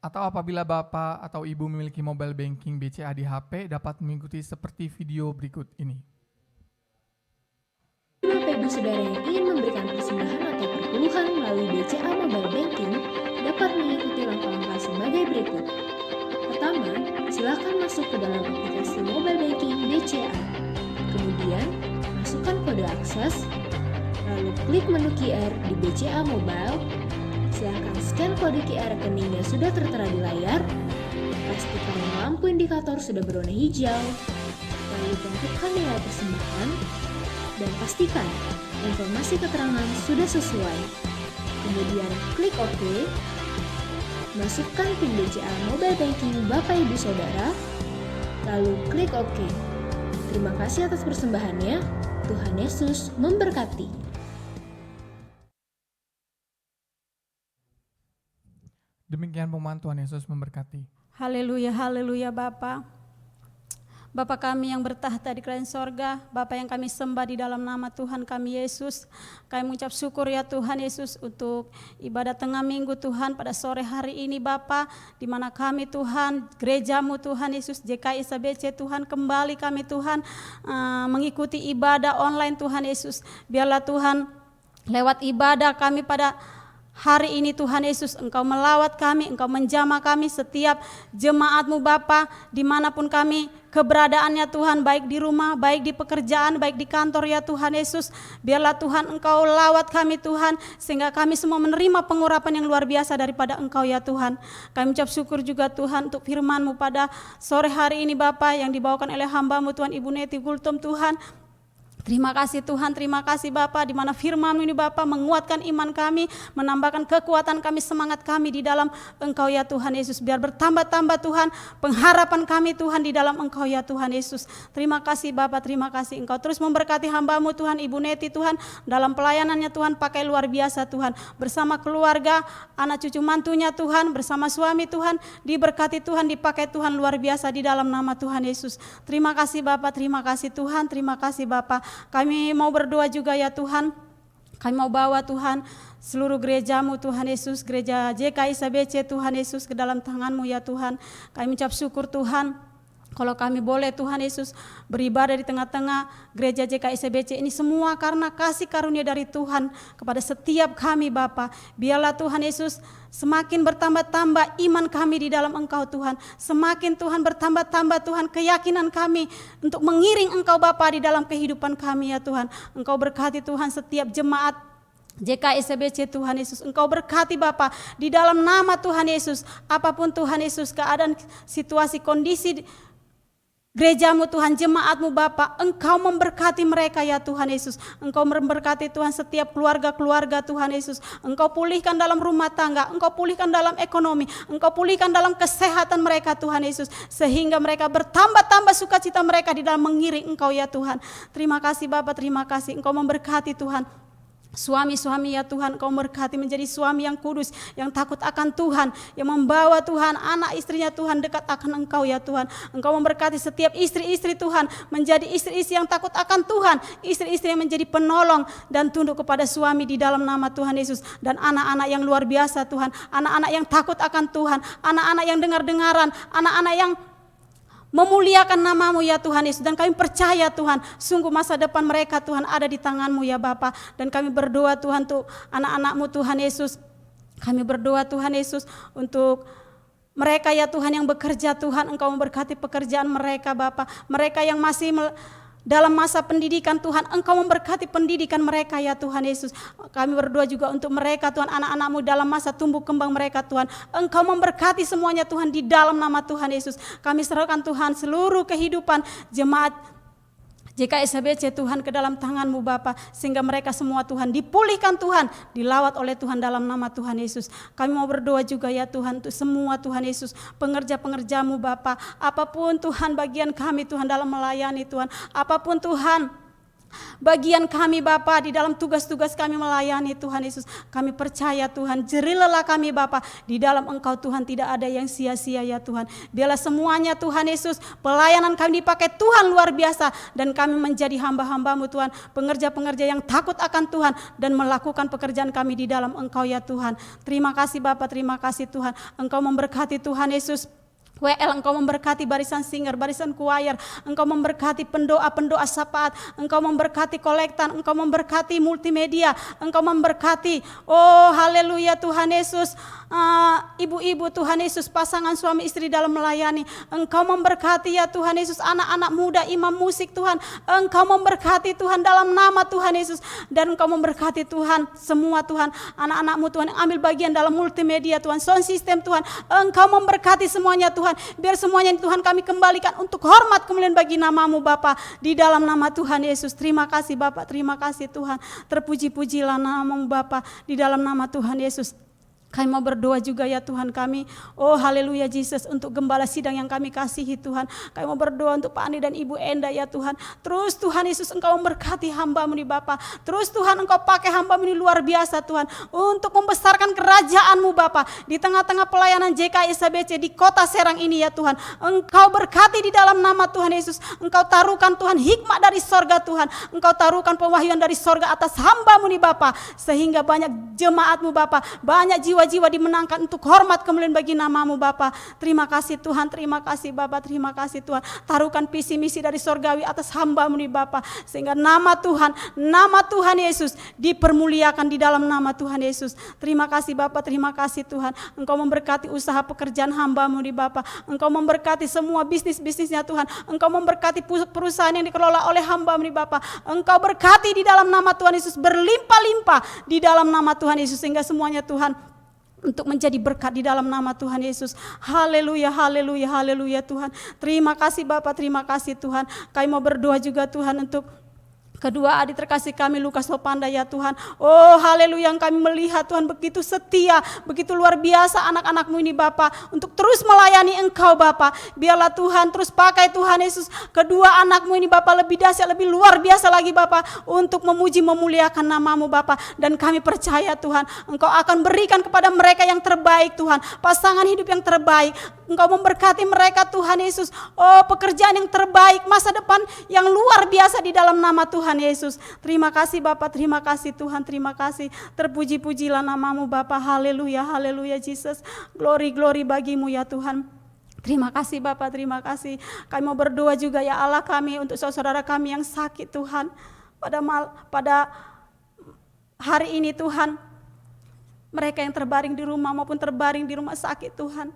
Atau apabila Bapak atau Ibu memiliki mobile banking BCA di HP, dapat mengikuti seperti video berikut ini. Ibu Saudara yang ingin memberikan persembahan atau perpuluhan melalui BCA Mobile Banking dapat mengikuti langkah-langkah sebagai berikut. Pertama, silakan masuk ke dalam aplikasi Mobile Banking BCA. Kemudian, masukkan kode akses, lalu klik menu QR di BCA Mobile. Silakan scan kode QR rekening yang sudah tertera di layar. Pastikan lampu indikator sudah berwarna hijau. Lalu tentukan nilai persembahan dan pastikan informasi keterangan sudah sesuai. Kemudian klik OK. Masukkan PIN BCA Mobile Banking Bapak Ibu Saudara, lalu klik OK. Terima kasih atas persembahannya. Tuhan Yesus memberkati. Demikian pengumuman, Tuhan Yesus memberkati. Haleluya, haleluya Bapa. Bapa kami yang bertahta di kerajaan sorga, Bapa yang kami sembah di dalam nama Tuhan kami Yesus. Kami mengucap syukur ya Tuhan Yesus untuk ibadah tengah minggu Tuhan pada sore hari ini Bapa, di mana kami Tuhan, gerejamu Tuhan Yesus, JKI SBC Tuhan, kembali kami Tuhan mengikuti ibadah online Tuhan Yesus. Biarlah Tuhan lewat ibadah kami pada hari ini Tuhan Yesus, Engkau melawat kami, Engkau menjamah kami, setiap jemaat-Mu Bapa, dimanapun kami keberadaannya Tuhan, baik di rumah, baik di pekerjaan, baik di kantor ya Tuhan Yesus. Biarlah Tuhan Engkau lawat kami Tuhan, sehingga kami semua menerima pengurapan yang luar biasa daripada Engkau ya Tuhan. Kami ucap syukur juga Tuhan untuk firman-Mu pada sore hari ini Bapa, yang dibawakan oleh hamba-Mu Tuhan Ibu Neti Gultom Tuhan. Terima kasih Tuhan, terima kasih Bapa, di mana firman-Mu ini Bapa menguatkan iman kami, menambahkan kekuatan kami, semangat kami di dalam Engkau ya Tuhan Yesus. Biar bertambah-tambah Tuhan pengharapan kami Tuhan di dalam Engkau ya Tuhan Yesus. Terima kasih Bapa, terima kasih Engkau terus memberkati hamba-Mu Tuhan, Ibu Neti Tuhan, dalam pelayanannya Tuhan, pakai luar biasa Tuhan, bersama keluarga, anak cucu mantunya Tuhan, bersama suami Tuhan, diberkati Tuhan, dipakai Tuhan luar biasa di dalam nama Tuhan Yesus. Terima kasih Bapa, terima kasih Tuhan, terima kasih Bapa. Kami mau berdoa juga ya Tuhan, kami mau bawa Tuhan seluruh gerejamu Tuhan Yesus, gereja JKI SBC Tuhan Yesus ke dalam tangan-Mu ya Tuhan. Kami ucap syukur Tuhan, kalau kami boleh Tuhan Yesus beribadah di tengah-tengah gereja JKI SBC ini semua karena kasih karunia dari Tuhan kepada setiap kami Bapa. Biarlah Tuhan Yesus semakin bertambah-tambah iman kami di dalam Engkau Tuhan. Semakin Tuhan bertambah-tambah Tuhan keyakinan kami untuk mengiring Engkau Bapa di dalam kehidupan kami ya Tuhan. Engkau berkati Tuhan setiap jemaat JKI SBC Tuhan Yesus. Engkau berkati Bapa di dalam nama Tuhan Yesus. Apapun Tuhan Yesus keadaan, situasi, kondisi gerejamu Tuhan, jemaatmu Bapa, Engkau memberkati mereka ya Tuhan Yesus. Engkau memberkati Tuhan setiap keluarga-keluarga Tuhan Yesus. Engkau pulihkan dalam rumah tangga, Engkau pulihkan dalam ekonomi, Engkau pulihkan dalam kesehatan mereka Tuhan Yesus. Sehingga mereka bertambah-tambah sukacita mereka di dalam mengiring Engkau ya Tuhan. Terima kasih Bapa, terima kasih Engkau memberkati Tuhan suami-suami ya Tuhan, Engkau memberkati menjadi suami yang kudus, yang takut akan Tuhan, yang membawa Tuhan anak istrinya Tuhan dekat akan Engkau ya Tuhan. Engkau memberkati setiap istri-istri Tuhan menjadi istri-istri yang takut akan Tuhan, istri-istri yang menjadi penolong dan tunduk kepada suami di dalam nama Tuhan Yesus. Dan anak-anak yang luar biasa Tuhan, anak-anak yang takut akan Tuhan, anak-anak yang dengar-dengaran, anak-anak yang memuliakan nama-Mu ya Tuhan Yesus. Dan kami percaya Tuhan, sungguh masa depan mereka Tuhan ada di tangan-Mu ya Bapa. Dan kami berdoa Tuhan untuk anak-anak-Mu Tuhan Yesus. Kami berdoa Tuhan Yesus untuk mereka ya Tuhan yang bekerja Tuhan. Engkau memberkati pekerjaan mereka Bapa. Mereka yang masih dalam masa pendidikan Tuhan, Engkau memberkati pendidikan mereka ya Tuhan Yesus. Kami berdoa juga untuk mereka Tuhan, anak-anak-Mu dalam masa tumbuh kembang mereka Tuhan. Engkau memberkati semuanya Tuhan di dalam nama Tuhan Yesus. Kami serahkan Tuhan seluruh kehidupan jemaat JKI SBC Tuhan ke dalam tangan-Mu Bapa, sehingga mereka semua Tuhan dipulihkan Tuhan, dilawat oleh Tuhan dalam nama Tuhan Yesus. Kami mau berdoa juga ya Tuhan untuk semua Tuhan Yesus, pengerja-pengerja-Mu Bapa, apapun Tuhan bagian kami Tuhan dalam melayani Tuhan, apapun Tuhan bagian kami Bapa di dalam tugas-tugas kami melayani Tuhan Yesus. Kami percaya Tuhan, jerilah kami Bapa, di dalam Engkau Tuhan tidak ada yang sia-sia ya Tuhan. Biarlah semuanya Tuhan Yesus, pelayanan kami dipakai Tuhan luar biasa, dan kami menjadi hamba-hamba-Mu Tuhan, pengerja-pengerja yang takut akan Tuhan dan melakukan pekerjaan kami di dalam Engkau ya Tuhan. Terima kasih Bapa, terima kasih Tuhan. Engkau memberkati Tuhan Yesus WL, Engkau memberkati barisan singer, barisan choir, Engkau memberkati pendoa-pendoa syafaat, Engkau memberkati kolektan, Engkau memberkati multimedia, Engkau memberkati, oh haleluya Tuhan Yesus, ibu-ibu Tuhan Yesus, pasangan suami istri dalam melayani, Engkau memberkati ya Tuhan Yesus, anak-anak muda, imam musik Tuhan, Engkau memberkati Tuhan dalam nama Tuhan Yesus, dan Engkau memberkati Tuhan semua Tuhan, anak-anakmu Tuhan yang ambil bagian dalam multimedia Tuhan, sound system Tuhan, Engkau memberkati semuanya Tuhan, biar semuanya Tuhan kami kembalikan untuk hormat kemuliaan bagi namamu Bapa, di dalam nama Tuhan Yesus. Terima kasih Bapa, terima kasih Tuhan, terpuji-pujilah namamu Bapa, di dalam nama Tuhan Yesus. Kami mau berdoa juga ya Tuhan kami. Oh haleluya Jesus, untuk gembala sidang yang kami kasihi Tuhan. Kami mau berdoa untuk Pak Andi dan Ibu Enda ya Tuhan. Terus Tuhan Yesus Engkau memberkati hamba-Mu nih Bapa. Terus Tuhan Engkau pakai hamba-Mu ini luar biasa Tuhan. Untuk membesarkan kerajaan-Mu Bapa. Di tengah-tengah pelayanan JKI SBC di kota Serang ini ya Tuhan. Engkau berkati di dalam nama Tuhan Yesus. Engkau taruhkan Tuhan hikmat dari sorga Tuhan. Engkau taruhkan pewahyuan dari sorga atas hamba-Mu nih Bapa. Sehingga banyak jemaat-Mu Bapa. Banyak jiwa-jiwa dimenangkan untuk hormat kemuliaan bagi namamu Bapa. Terima kasih Tuhan, terima kasih Bapa, terima kasih Tuhan. Taruhkan visi misi dari sorgawi atas hamba-Mu nih Bapa, sehingga nama Tuhan Yesus dipermuliakan di dalam nama Tuhan Yesus. Terima kasih Bapa, terima kasih Tuhan. Engkau memberkati usaha pekerjaan hamba-Mu nih Bapa. Engkau memberkati semua bisnisnya Tuhan. Engkau memberkati perusahaan yang dikelola oleh hamba-Mu nih Bapa. Engkau berkati di dalam nama Tuhan Yesus, berlimpah-limpah di dalam nama Tuhan Yesus, sehingga semuanya Tuhan untuk menjadi berkat di dalam nama Tuhan Yesus. Haleluya, haleluya, haleluya Tuhan. Terima kasih Bapa, terima kasih Tuhan. Kami mau berdoa juga Tuhan untuk kedua adik terkasih kami Lukas Lopanda ya Tuhan. Oh haleluya, yang kami melihat Tuhan begitu setia, begitu luar biasa anak-anak-Mu ini Bapa, untuk terus melayani Engkau Bapa. Biarlah Tuhan terus pakai Tuhan Yesus kedua anak-Mu ini Bapa, lebih dahsyat, lebih luar biasa lagi Bapa, untuk memuji memuliakan nama-Mu Bapa. Dan kami percaya Tuhan Engkau akan berikan kepada mereka yang terbaik Tuhan, pasangan hidup yang terbaik. Engkau memberkati mereka Tuhan Yesus. Oh pekerjaan yang terbaik, masa depan yang luar biasa di dalam nama Tuhan Yesus. Terima kasih Bapa, terima kasih Tuhan, terima kasih. Terpuji-pujilah namamu Bapa. Haleluya, haleluya Jesus. Glory, glory bagimu ya Tuhan. Terima kasih Bapa, terima kasih. Kami mau berdoa juga ya Allah kami untuk saudara kami yang sakit Tuhan. Pada hari ini Tuhan, mereka yang terbaring di rumah maupun terbaring di rumah sakit Tuhan,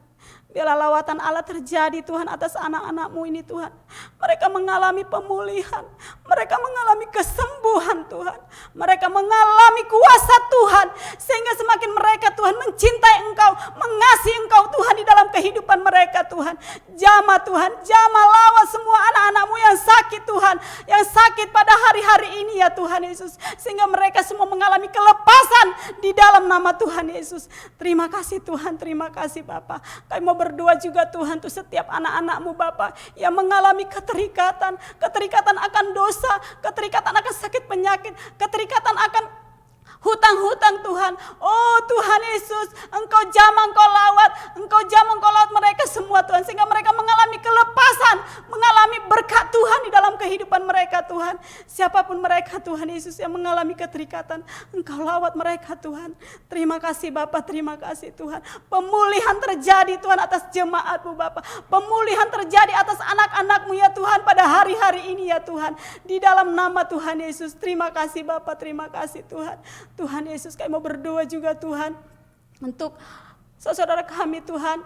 biarlah lawatan Allah terjadi Tuhan atas anak-anak-Mu ini Tuhan. Mereka mengalami pemulihan, mereka mengalami kesembuhan Tuhan, mereka mengalami kuasa Tuhan, sehingga semakin mereka Tuhan mencintai Engkau, mengasihi Engkau Tuhan di dalam kehidupan mereka Tuhan. Jamah Tuhan, jamah lawan semua anak-anak-Mu yang sakit Tuhan, yang sakit pada hari-hari ini ya Tuhan Yesus, sehingga mereka semua mengalami kelepasan di dalam nama Tuhan Yesus. Terima kasih Tuhan, terima kasih Bapa. Kami mau berdoa juga Tuhan untuk setiap anak-anak-Mu Bapa yang mengalami keterikatan akan dosa, keterikatan akan sakit penyakit, keterikatan akan hutang-hutang Tuhan. Oh Tuhan Yesus, Engkau jamah, Engkau lawat mereka semua Tuhan, sehingga mereka mengalami kelepasan, mengalami berkat Tuhan di dalam kehidupan mereka Tuhan. Siapapun mereka Tuhan Yesus yang mengalami keterikatan, Engkau lawat mereka Tuhan. Terima kasih Bapa, terima kasih Tuhan. Pemulihan terjadi Tuhan atas jemaat-Mu Bapa, pemulihan terjadi atas anak-anak-Mu ya Tuhan pada hari-hari ini ya Tuhan, di dalam nama Tuhan Yesus. Terima kasih Bapa, terima kasih Tuhan. Tuhan Yesus, kami mau berdoa juga Tuhan untuk saudara kami Tuhan,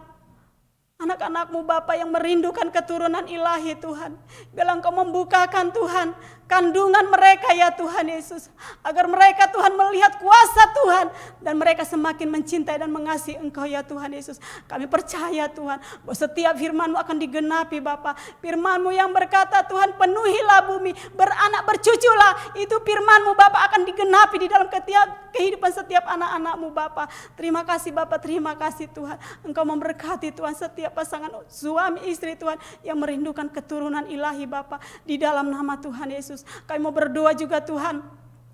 anak-anak-Mu Bapa yang merindukan keturunan ilahi Tuhan. Biarlah Engkau membukakan Tuhan kandungan mereka ya Tuhan Yesus, agar mereka Tuhan melihat kuasa Tuhan dan mereka semakin mencintai dan mengasihi Engkau ya Tuhan Yesus. Kami percaya Tuhan bahwa setiap firman-Mu akan digenapi Bapa. Firman-Mu yang berkata Tuhan, penuhilah bumi, beranak bercuculah, itu firman-Mu Bapa akan digenapi di dalam kehidupan setiap anak-anak-Mu Bapa. Terima kasih Bapa, terima kasih Tuhan. Engkau memberkati Tuhan setiap pasangan suami istri Tuhan yang merindukan keturunan ilahi Bapa, di dalam nama Tuhan Yesus. Kami mau berdoa juga Tuhan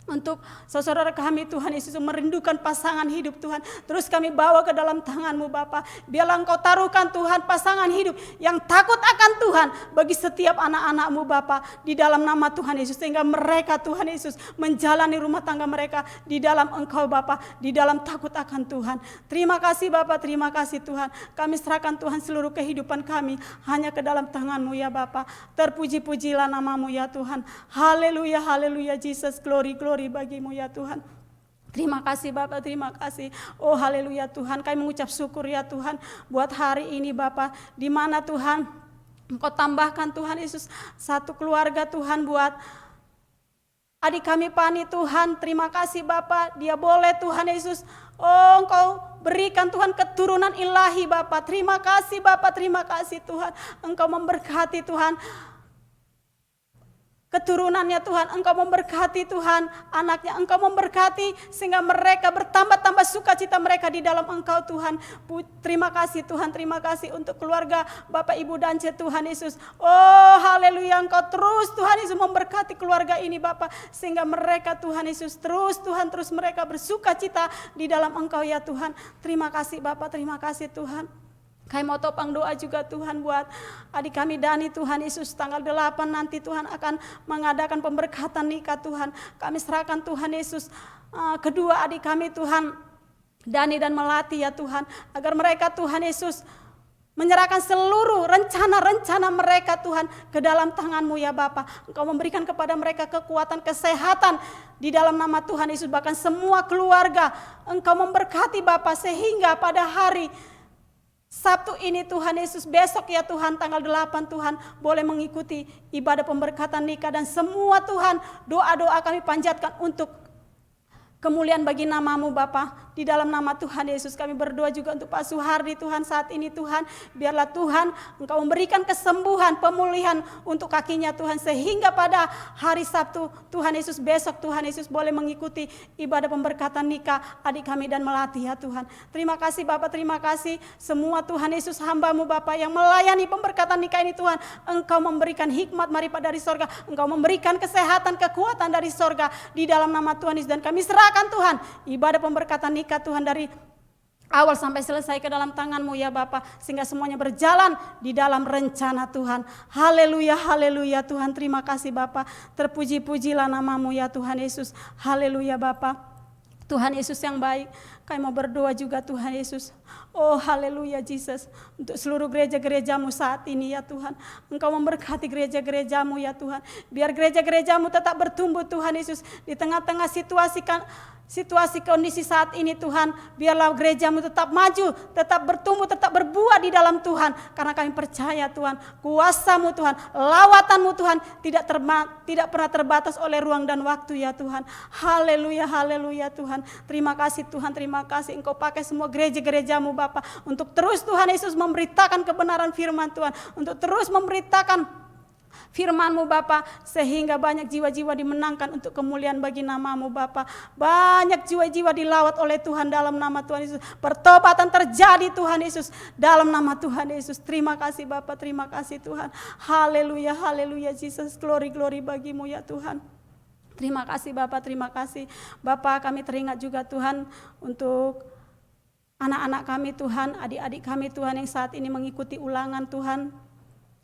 untuk saudara kami Tuhan Yesus merindukan pasangan hidup Tuhan. Terus kami bawa ke dalam tangan-Mu Bapa. Biarlah Engkau taruhkan Tuhan pasangan hidup yang takut akan Tuhan bagi setiap anak-anak-Mu Bapa di dalam nama Tuhan Yesus. Sehingga mereka Tuhan Yesus menjalani rumah tangga mereka di dalam Engkau Bapa, di dalam takut akan Tuhan. Terima kasih Bapa, terima kasih Tuhan. Kami serahkan Tuhan seluruh kehidupan kami hanya ke dalam tangan-Mu ya Bapa. Terpuji-pujilah nama-Mu ya Tuhan. Haleluya, haleluya Jesus, glory, glory bagimu ya Tuhan. Terima kasih Bapak, terima kasih. Oh haleluya Tuhan, kami mengucap syukur ya Tuhan buat hari ini Bapak, di mana Tuhan Engkau tambahkan Tuhan Yesus satu keluarga Tuhan buat adik kami Pani Tuhan. Terima kasih Bapak, dia boleh Tuhan Yesus, oh Engkau berikan Tuhan keturunan ilahi Bapak. Terima kasih Bapak, terima kasih Tuhan. Engkau memberkati Tuhan keturunannya Tuhan, Engkau memberkati Tuhan anaknya, Engkau memberkati sehingga mereka bertambah-tambah sukacita mereka di dalam Engkau Tuhan. Terima kasih Tuhan, terima kasih untuk keluarga Bapak Ibu Dance Tuhan Yesus. Oh haleluya, Engkau terus Tuhan Yesus memberkati keluarga ini Bapak, sehingga mereka Tuhan Yesus terus mereka bersukacita di dalam Engkau ya Tuhan. Terima kasih Bapak, terima kasih Tuhan. Kami mau topang doa juga Tuhan buat adik kami Dani Tuhan Yesus, tanggal 8 nanti Tuhan akan mengadakan pemberkatan nikah Tuhan. Kami serahkan Tuhan Yesus kedua adik kami Tuhan Dani dan Melati ya Tuhan, agar mereka Tuhan Yesus menyerahkan seluruh rencana-rencana mereka Tuhan ke dalam tangan-Mu ya Bapa. Engkau memberikan kepada mereka kekuatan, kesehatan di dalam nama Tuhan Yesus, bahkan semua keluarga Engkau memberkati Bapa, sehingga pada hari Sabtu ini Tuhan Yesus, besok ya Tuhan tanggal 8 Tuhan boleh mengikuti ibadah pemberkatan nikah, dan semua Tuhan doa-doa kami panjatkan untuk kemuliaan bagi nama-Mu Bapa. Di dalam nama Tuhan Yesus kami berdoa juga untuk Pak Suhardi Tuhan saat ini Tuhan. Biarlah Tuhan Engkau memberikan kesembuhan, pemulihan untuk kakinya Tuhan, sehingga pada hari Sabtu Tuhan Yesus besok Tuhan Yesus boleh mengikuti ibadah pemberkatan nikah adik kami dan Melati ya Tuhan. Terima kasih Bapak, terima kasih semua Tuhan Yesus hamba-Mu Bapak yang melayani pemberkatan nikah ini Tuhan. Engkau memberikan hikmat maripat dari sorga, Engkau memberikan kesehatan, kekuatan dari sorga di dalam nama Tuhan Yesus. Dan kami serahkan Tuhan ibadah pemberkatan nikah Tuhan dari awal sampai selesai ke dalam tangan-Mu ya Bapa, sehingga semuanya berjalan di dalam rencana Tuhan. Haleluya, haleluya Tuhan, terima kasih Bapa. Terpuji-pujilah nama-Mu ya Tuhan Yesus. Haleluya Bapa. Tuhan Yesus yang baik, kami mau berdoa juga Tuhan Yesus. Oh haleluya Jesus, untuk seluruh gereja-gereja-Mu saat ini ya Tuhan. Engkau memberkati gereja-gereja-Mu ya Tuhan. Biar gereja-gereja-Mu tetap bertumbuh Tuhan Yesus di tengah-tengah situasi kondisi saat ini Tuhan. Biarlah gereja-Mu tetap maju, tetap bertumbuh, tetap berbuah di dalam Tuhan. Karena kami percaya Tuhan, kuasa-Mu Tuhan, lawatan-Mu Tuhan tidak pernah terbatas oleh ruang dan waktu ya Tuhan. Haleluya, haleluya Tuhan. Terima kasih Tuhan, terima kasih Engkau pakai semua gereja-gereja-Mu Bapa untuk terus Tuhan Yesus memberitakan kebenaran firman Tuhan, untuk terus memberitakan firman-Mu Bapa, sehingga banyak jiwa-jiwa dimenangkan untuk kemuliaan bagi nama-Mu Bapa. Banyak jiwa-jiwa dilawat oleh Tuhan dalam nama Tuhan Yesus. Pertobatan terjadi Tuhan Yesus dalam nama Tuhan Yesus. Terima kasih Bapa, terima kasih Tuhan. Haleluya, haleluya Jesus, glory, glory bagi-Mu ya Tuhan. Terima kasih Bapa, terima kasih Bapa. Kami teringat juga Tuhan untuk anak-anak kami Tuhan, adik-adik kami Tuhan yang saat ini mengikuti ulangan Tuhan.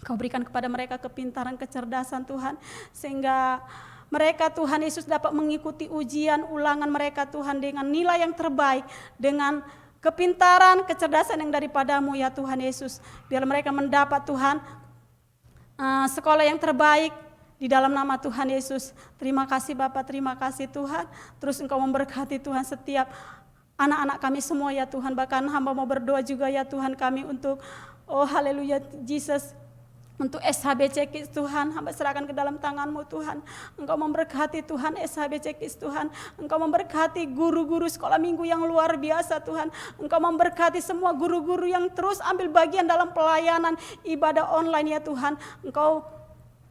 Kau berikan kepada mereka kepintaran, kecerdasan Tuhan, sehingga mereka Tuhan Yesus dapat mengikuti ujian ulangan mereka Tuhan dengan nilai yang terbaik, dengan kepintaran, kecerdasan yang daripada-Mu ya Tuhan Yesus. Biar mereka mendapat Tuhan sekolah yang terbaik di dalam nama Tuhan Yesus. Terima kasih Bapa, terima kasih Tuhan. Terus Engkau memberkati Tuhan setiap anak-anak kami semua ya Tuhan. Bahkan hamba mau berdoa juga ya Tuhan kami untuk, oh haleluya Jesus, untuk SHBC Kids Tuhan, hamba serahkan ke dalam tangan-Mu Tuhan. Engkau memberkati Tuhan SHBC Kids Tuhan. Engkau memberkati guru-guru sekolah minggu yang luar biasa Tuhan. Engkau memberkati semua guru-guru yang terus ambil bagian dalam pelayanan ibadah online ya Tuhan. Engkau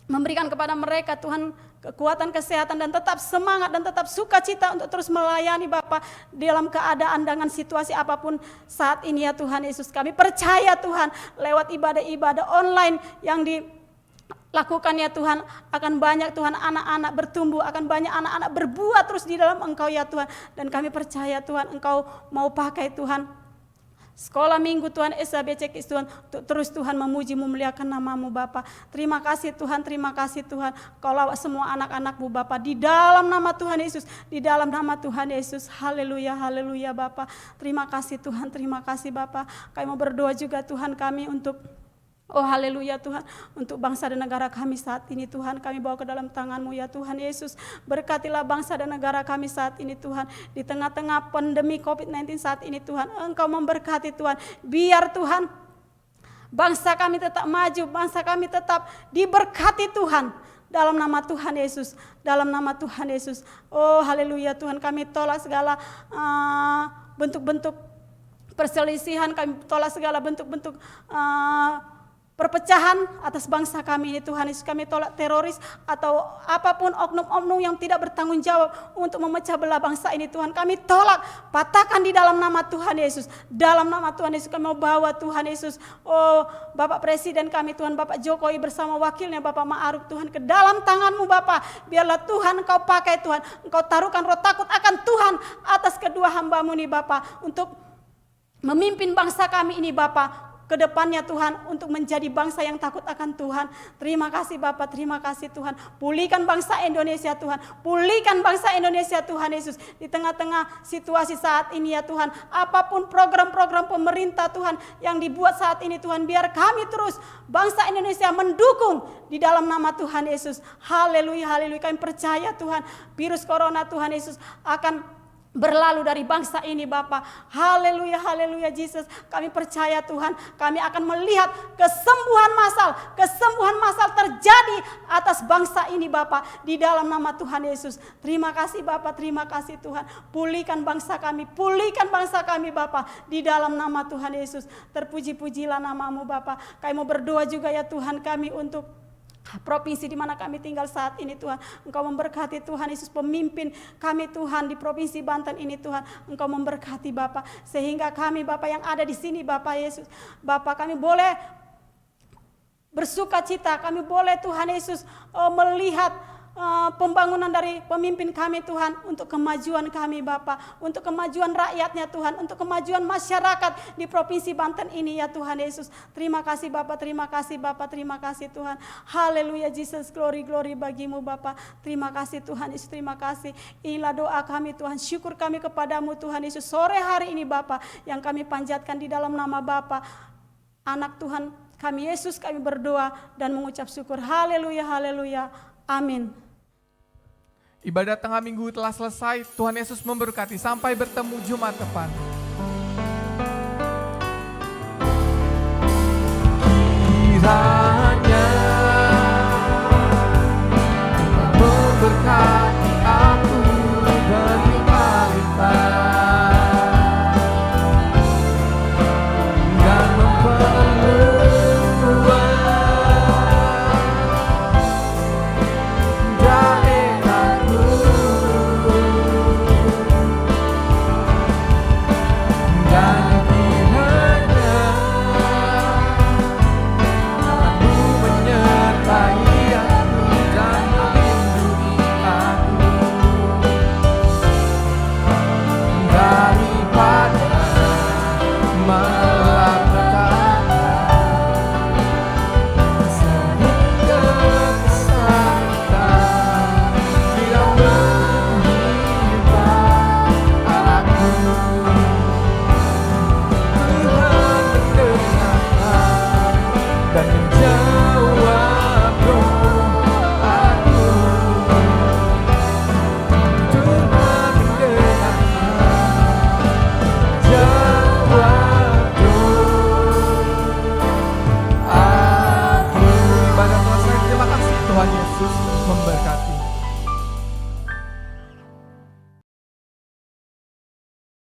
memberikan kepada mereka Tuhan kekuatan, kesehatan, dan tetap semangat dan tetap sukacita untuk terus melayani Bapa dalam keadaan dengan situasi apapun saat ini ya Tuhan Yesus. Kami percaya Tuhan lewat ibadah-ibadah online lakukan ya Tuhan, akan banyak Tuhan anak-anak bertumbuh, akan banyak anak-anak berbuah terus di dalam Engkau ya Tuhan. Dan kami percaya Tuhan Engkau mau pakai Tuhan sekolah minggu Tuhan, SABC Tuhan, terus Tuhan memuji memuliakan nama-Mu Bapa. Terima kasih Tuhan, terima kasih Tuhan. Kau lawat semua anak-anak-Mu Bapa di dalam nama Tuhan Yesus, di dalam nama Tuhan Yesus. Haleluya, haleluya Bapa. Terima kasih Tuhan, terima kasih Bapa. Kami mau berdoa juga Tuhan kami untuk oh haleluya Tuhan, untuk bangsa dan negara kami saat ini Tuhan, kami bawa ke dalam tangan-Mu ya Tuhan Yesus. Berkatilah bangsa dan negara kami saat ini Tuhan, di tengah-tengah pandemi COVID-19 saat ini Tuhan, Engkau memberkati Tuhan. Biar Tuhan bangsa kami tetap maju, bangsa kami tetap diberkati Tuhan. Dalam nama Tuhan Yesus, dalam nama Tuhan Yesus. Oh haleluya Tuhan, kami tolak segala bentuk-bentuk perselisihan, kami tolak segala bentuk-bentuk perpecahan atas bangsa kami ini Tuhan Yesus. Kami tolak teroris atau apapun oknum-oknum yang tidak bertanggung jawab untuk memecah belah bangsa ini Tuhan. Kami tolak, patahkan di dalam nama Tuhan Yesus. Dalam nama Tuhan Yesus kami mau bawa Tuhan Yesus, oh Bapak Presiden kami Tuhan, Bapak Jokowi bersama wakilnya Bapak Ma'ruf Tuhan, ke dalam tangan-Mu Bapak. Biarlah Tuhan Engkau pakai Tuhan, Engkau taruhkan roh takut akan Tuhan atas kedua hamba-Mu nih Bapak, untuk memimpin bangsa kami ini Bapak ke depannya Tuhan, untuk menjadi bangsa yang takut akan Tuhan. Terima kasih Bapak, terima kasih Tuhan. Pulihkan bangsa Indonesia Tuhan, pulihkan bangsa Indonesia Tuhan Yesus. Di tengah-tengah situasi saat ini ya Tuhan, apapun program-program pemerintah Tuhan yang dibuat saat ini Tuhan, biar kami terus bangsa Indonesia mendukung di dalam nama Tuhan Yesus. Haleluya, haleluya. Kami percaya Tuhan, virus corona Tuhan Yesus akan berlalu dari bangsa ini Bapa. Haleluya, haleluya Jesus. Kami percaya Tuhan, kami akan melihat kesembuhan massal terjadi atas bangsa ini Bapa, di dalam nama Tuhan Yesus. Terima kasih Bapa, terima kasih Tuhan. Pulihkan bangsa kami Bapa, di dalam nama Tuhan Yesus. Terpuji-pujilah nama-Mu Bapa. Kami mau berdoa juga ya Tuhan kami untuk provinsi di mana kami tinggal saat ini Tuhan. Engkau memberkati Tuhan Yesus pemimpin kami Tuhan di provinsi Banten ini Tuhan. Engkau memberkati Bapa, sehingga kami Bapa yang ada di sini Bapa Yesus, Bapa kami boleh bersuka cita, kami boleh Tuhan Yesus melihat pembangunan dari pemimpin kami Tuhan, untuk kemajuan kami Bapa, untuk kemajuan rakyatnya Tuhan, untuk kemajuan masyarakat di provinsi Banten ini ya Tuhan Yesus. Terima kasih Bapa, terima kasih Bapa, terima kasih Tuhan. Haleluya Jesus, glory bagi-Mu Bapa. Terima kasih Tuhan Yesus, terima kasih. Inilah doa kami Tuhan, syukur kami kepadamu Tuhan Yesus sore hari ini Bapa, yang kami panjatkan di dalam nama Bapa, Anak Tuhan kami Yesus. Kami berdoa dan mengucap syukur. Haleluya, haleluya, amin. Ibadat tengah minggu telah selesai. Tuhan Yesus memberkati. Sampai bertemu Jumat depan. Kiranya memberkati.